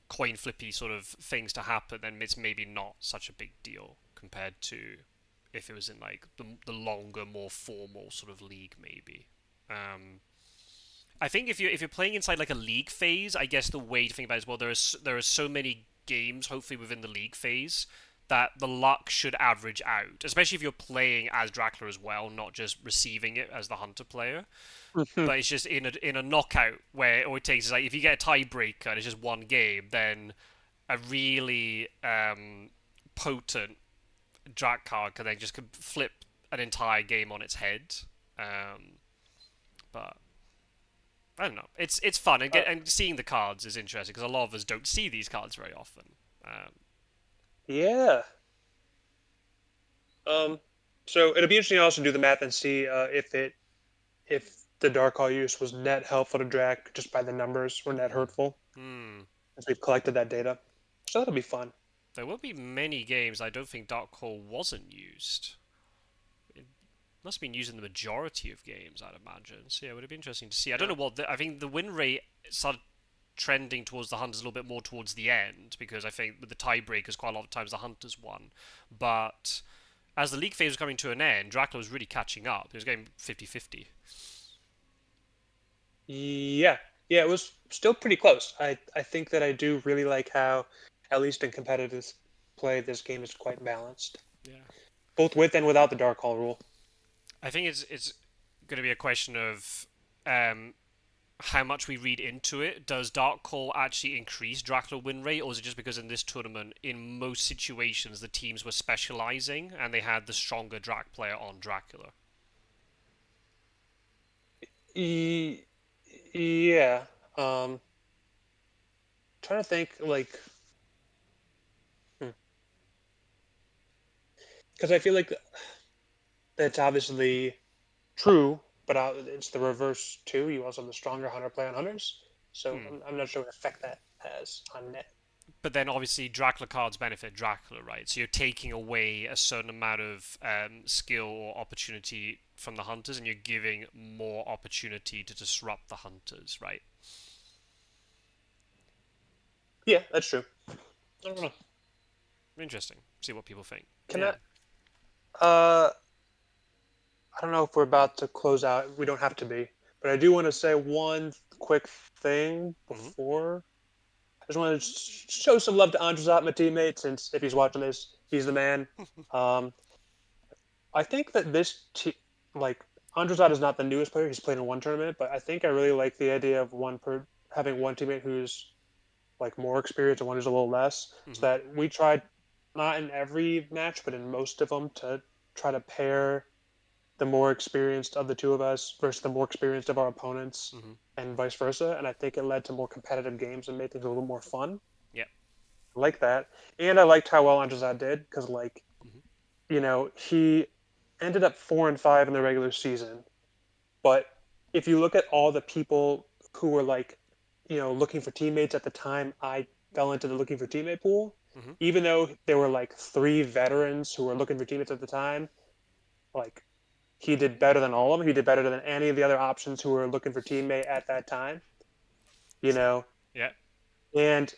coin flippy sort of things to happen, then it's maybe not such a big deal compared to if it was in like the longer, more formal sort of league, maybe. Um, I think if you're playing inside like a league phase, I guess the way to think about it is well, there are so many games hopefully within the league phase that the luck should average out, especially if you're playing as Dracula as well, not just receiving it as the hunter player. But it's just in a knockout where all it takes is like if you get a tiebreaker and it's just one game, then a really potent Drac card can then just flip an entire game on its head. But I don't know. It's fun and uh, and seeing the cards is interesting because a lot of us don't see these cards very often. Um, yeah. Um, so it'll be interesting to also do the math and see if the dark hall use was net helpful to Drac just by the numbers or net hurtful, hmm. as we've collected that data. So that'll be fun. There will be many games I don't think Dark Hole wasn't used. It must have been used in the majority of games, I'd imagine. So yeah, it would be interesting to see. I don't Yeah. know I think the win rate started trending towards the Hunters a little bit more towards the end because I think with the tiebreakers, quite a lot of times the Hunters won. But as the league phase was coming to an end, Dracula was really catching up. He was getting 50-50. Yeah. Yeah, it was still pretty close. I think that I do really like how, at least in competitive play, this game is quite balanced, Yeah. both with and without the dark hall rule. I think it's going to be a question of um, how much we read into it. Does Dark Call actually increase Dracula win rate, or is it just because in this tournament, in most situations, the teams were specializing and they had the stronger Drac player on Dracula? E- yeah. Trying to think like, because I feel like that's obviously true, but it's the reverse too. You also have the stronger hunter play on hunters, so Hmm. I'm not sure what effect that has on net. but then obviously Dracula cards benefit Dracula, right? So you're taking away a certain amount of skill or opportunity from the hunters, and you're giving more opportunity to disrupt the hunters, right? Yeah, that's true. I don't know. Interesting. See what people think. Can Yeah. I? Uh, I don't know if we're about to close out. We don't have to be, but I do want to say one quick thing Hmm. before. I just want to show some love to Andrzej, my teammate, since if he's watching this, he's the man. Um, I think that like Andrzej is not the newest player. He's played in one tournament, but I think I really like the idea of having one teammate who's like more experienced and one who's a little less. So Hmm. that we tried not in every match, but in most of them to try to pair the more experienced of the two of us versus the more experienced of our opponents, Hmm. and vice versa. And I think it led to more competitive games and made things a little more fun. Yeah. I like that, and I liked how well Andrzej did because, like, Hmm. he ended up 4-5 in the regular season. But if you look at all the people who were like, looking for teammates at the time, I fell into the looking for teammate pool. Hmm. Even though there were like three veterans who were looking for teammates at the time, like he did better than all of them. He did better than any of the other options who were looking for teammate at that time, you know. Yeah. And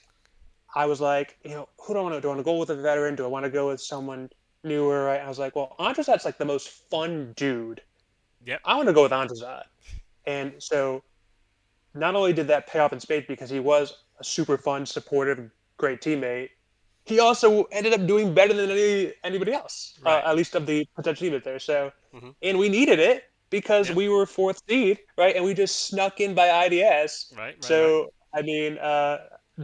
I was like, who do I want to? Do I want to go with a veteran? Do I want to go with someone newer? Right? I was like, well, Andrzej's like the most fun dude. Yep. I want to go with Andrzej. And so not only did that pay off in spades because he was a super fun, supportive, great teammate, he also ended up doing better than anybody else, Right. at least of the potential teammates there. So, Hmm. and we needed it because Yep. we were fourth seed, right? And we just snuck in by IDS. Right. Right. Right. So, I mean,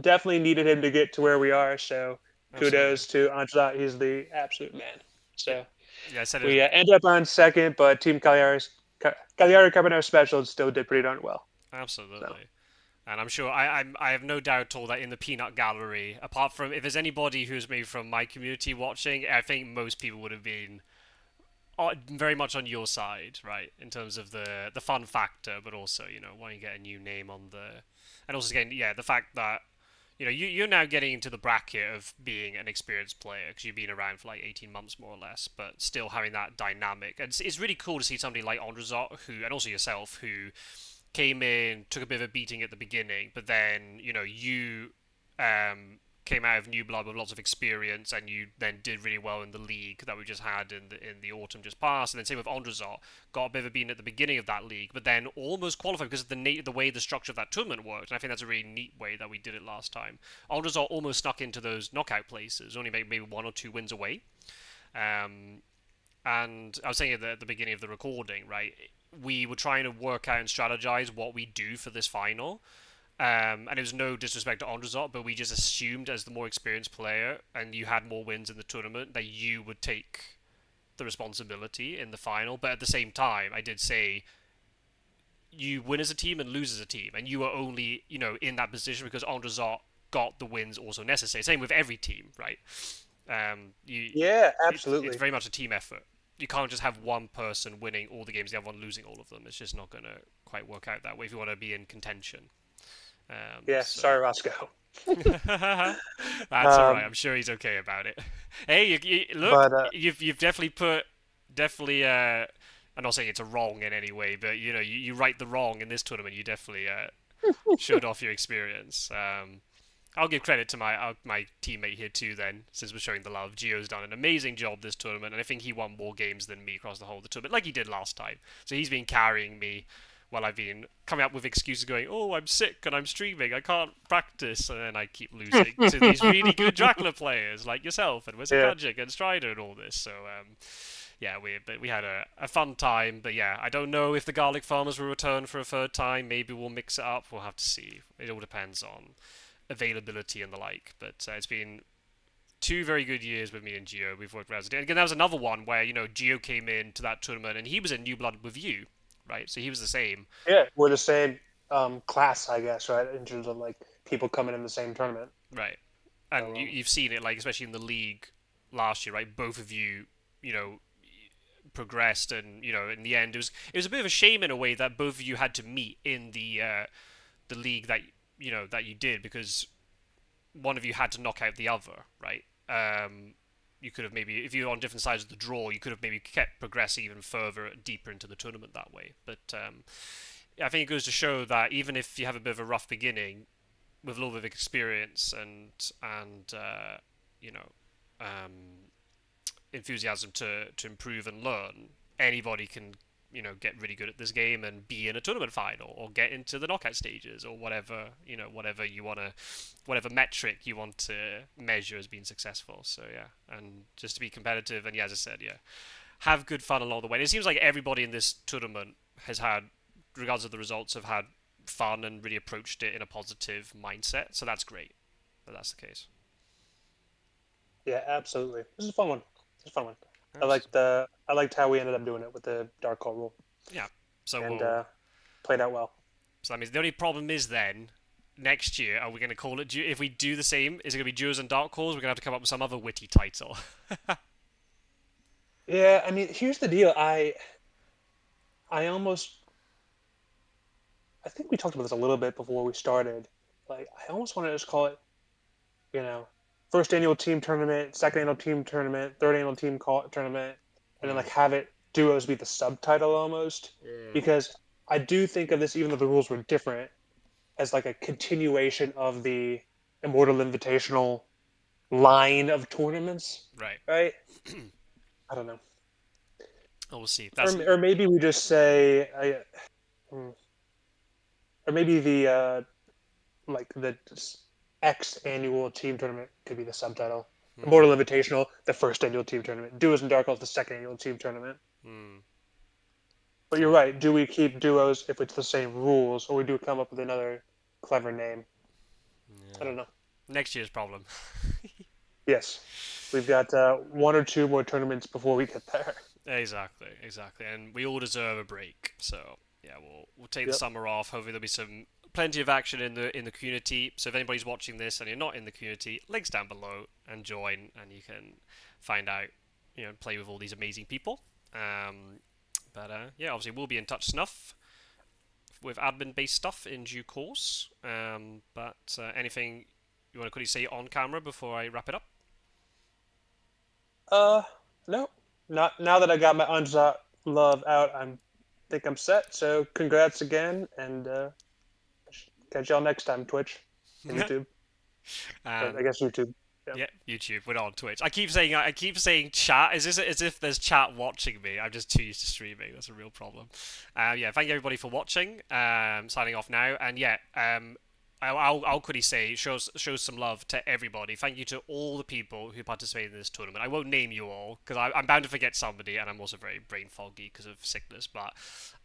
definitely needed him to get to where we are. So, Absolutely. kudos to Andrade. He's the absolute man. Yeah. So, Yeah. I said it. we ended up on second, but Team Cagliari Carbonaro Special still did pretty darn well. So. Absolutely. And I'm sure I have no doubt at all that in the peanut gallery, apart from if there's anybody who's maybe from my community watching, I think most people would have been very much on your side, right, in terms of the fun factor, but also wanting to get a new name on the, and also again the fact that you're now getting into the bracket of being an experienced player because you've been around for like 18 months more or less, but still having that dynamic. And it's really cool to see somebody like Andrzej who, and also yourself, who came in, took a bit of a beating at the beginning, but then you came out of New Blood with lots of experience, and you then did really well in the league that we just had in the autumn just passed. And then same with Andrzej, got a bit of a beating at the beginning of that league, but then almost qualified because of the way the structure of that tournament worked. And I think that's a really neat way that we did it last time. Andrzej almost snuck into those knockout places, only maybe one or two wins away. Um, and I was saying at the beginning of the recording, right? We were trying to work out and strategize what we do for this final. And it was no disrespect to Andrzej, but we just assumed as the more experienced player and you had more wins in the tournament that you would take the responsibility in the final. But at the same time, I did say you win as a team and lose as a team, and you are only in that position because Andrzej got the wins also necessary. Same with every team, right? Yeah, It's absolutely. very much a team effort. You can't just have one person winning all the games, the other one losing all of them. It's just not going to quite work out that way if you want to be in contention. Yeah, So sorry, Roscoe. that's all right. Um, I'm sure he's okay about it. Hey, look, but you've definitely definitely. I'm not saying it's a wrong in any way, but you right the wrong in this tournament. You definitely showed off your experience. I'll give credit to my teammate here too. Then, since we're showing the love, Gio's done an amazing job this tournament, and I think he won more games than me across the whole of the tournament, like he did last time. So he's been carrying me while I've been coming up with excuses, going, "Oh, I'm sick and I'm streaming, I can't practice," and then I keep losing to these really good Dracula players like yourself and yeah, Wizakagic and Strider and all this. So yeah, we had a fun time, but yeah, I don't know if the garlic farmers will return for a third time. Maybe we'll mix it up. We'll have to see. It all depends on availability and the like. But it's been two very good years with me and Gio. We've worked Resident. Again, that was another one where Gio came in to that tournament and he was in New Blood with you, right? So he was the same, yeah, we're the same class, I guess, right? In terms of like people coming in the same tournament. right? And So you've seen it, like especially in the league last year, right? Both of you, progressed, and in the end, it was a bit of a shame in a way that both of you had to meet in the league that that you did because one of you had to knock out the other, right? You could have maybe, if you're on different sides of the draw, you could have maybe kept progressing even further, deeper into the tournament that way. But I think it goes to show that even if you have a bit of a rough beginning, with a little bit of experience and you know um, enthusiasm to improve and learn, anybody can get really good at this game and be in a tournament final or get into the knockout stages or whatever whatever you want to whatever metric you want to measure as being successful. So yeah, and just to be competitive and yeah, as I said, yeah, have good fun along the way. And it seems like everybody in this tournament has had, regardless of the results, have had fun and really approached it in a positive mindset. So that's great that that's the case. Yeah, absolutely. This is a fun one. This is a fun one. Abs- I liked how we ended up doing it with the dark hole rule, yeah. So and we'll played out well. So that means the only problem is then next year, are we going to call it? If we do the same, is it going to be Duos and Dark Calls? We're going to have to come up with some other witty title. Yeah, I mean, here's the deal. I almost I think we talked about this a little bit before we started. Like, I almost want to just call it, you know, first annual team tournament, second annual team tournament, third annual tournament, and then Hmm. like have it duos be the subtitle almost. Yeah. Because I do think of this, even though the rules were different, as like a continuation of the Immortal Invitational line of tournaments, Right. right? I don't know. Oh, we'll see. Or maybe we just say, hmm, or maybe the like the X annual team tournament could be the subtitle. Hmm. Immortal Invitational, the first annual team tournament. Duos and Dark Elves, the second annual team tournament. Hmm. But you're Yeah. right. Do we keep duos if it's the same rules, or we do come up with another clever name? I Yeah. don't know. Next year's problem. Yes, we've got one or two more tournaments before we get there. Exactly. Exactly. And we all deserve a break. So yeah, we'll take the Yep. summer off. Hopefully there'll be some plenty of action in the community. So if anybody's watching this and you're not in the community, links down below and join, and you can find out, play with all these amazing people. But yeah, obviously we'll be in touch, Snuff, with admin-based stuff in due course. But anything you want to quickly say on camera before I wrap it up? Uh, no, not now that I got my unshot love out. Think I'm set. So congrats again, and catch y'all next time, Twitch and YouTube, or I And guess YouTube. Yeah. yeah, YouTube. We're not on Twitch. I keep saying chat. Is this as if there's chat watching me? I'm just too used to streaming. That's a real problem. Yeah, thank you everybody for watching. Signing off now. And yeah, I'll quickly say shows some love to everybody. Thank you to all the people who participated in this tournament. I won't name you all because I'm bound to forget somebody, and I'm also very brain foggy because of sickness. But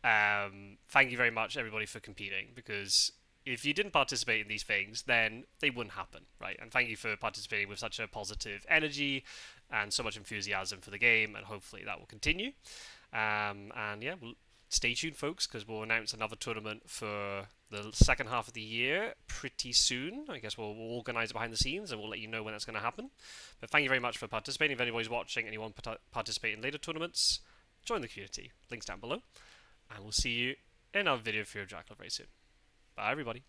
thank you very much everybody for competing, because if you didn't participate in these things, then they wouldn't happen, right? And thank you for participating with such a positive energy and so much enthusiasm for the game, and hopefully that will continue. And yeah, stay tuned, folks, because we'll announce another tournament for the second half of the year pretty soon. I guess we'll organise it behind the scenes and we'll let you know when that's going to happen. But thank you very much for participating. If anybody's watching and you want to participate in later tournaments, join the community. Links down below. And we'll see you in our video for Fury of Dracula very soon. Bye, everybody.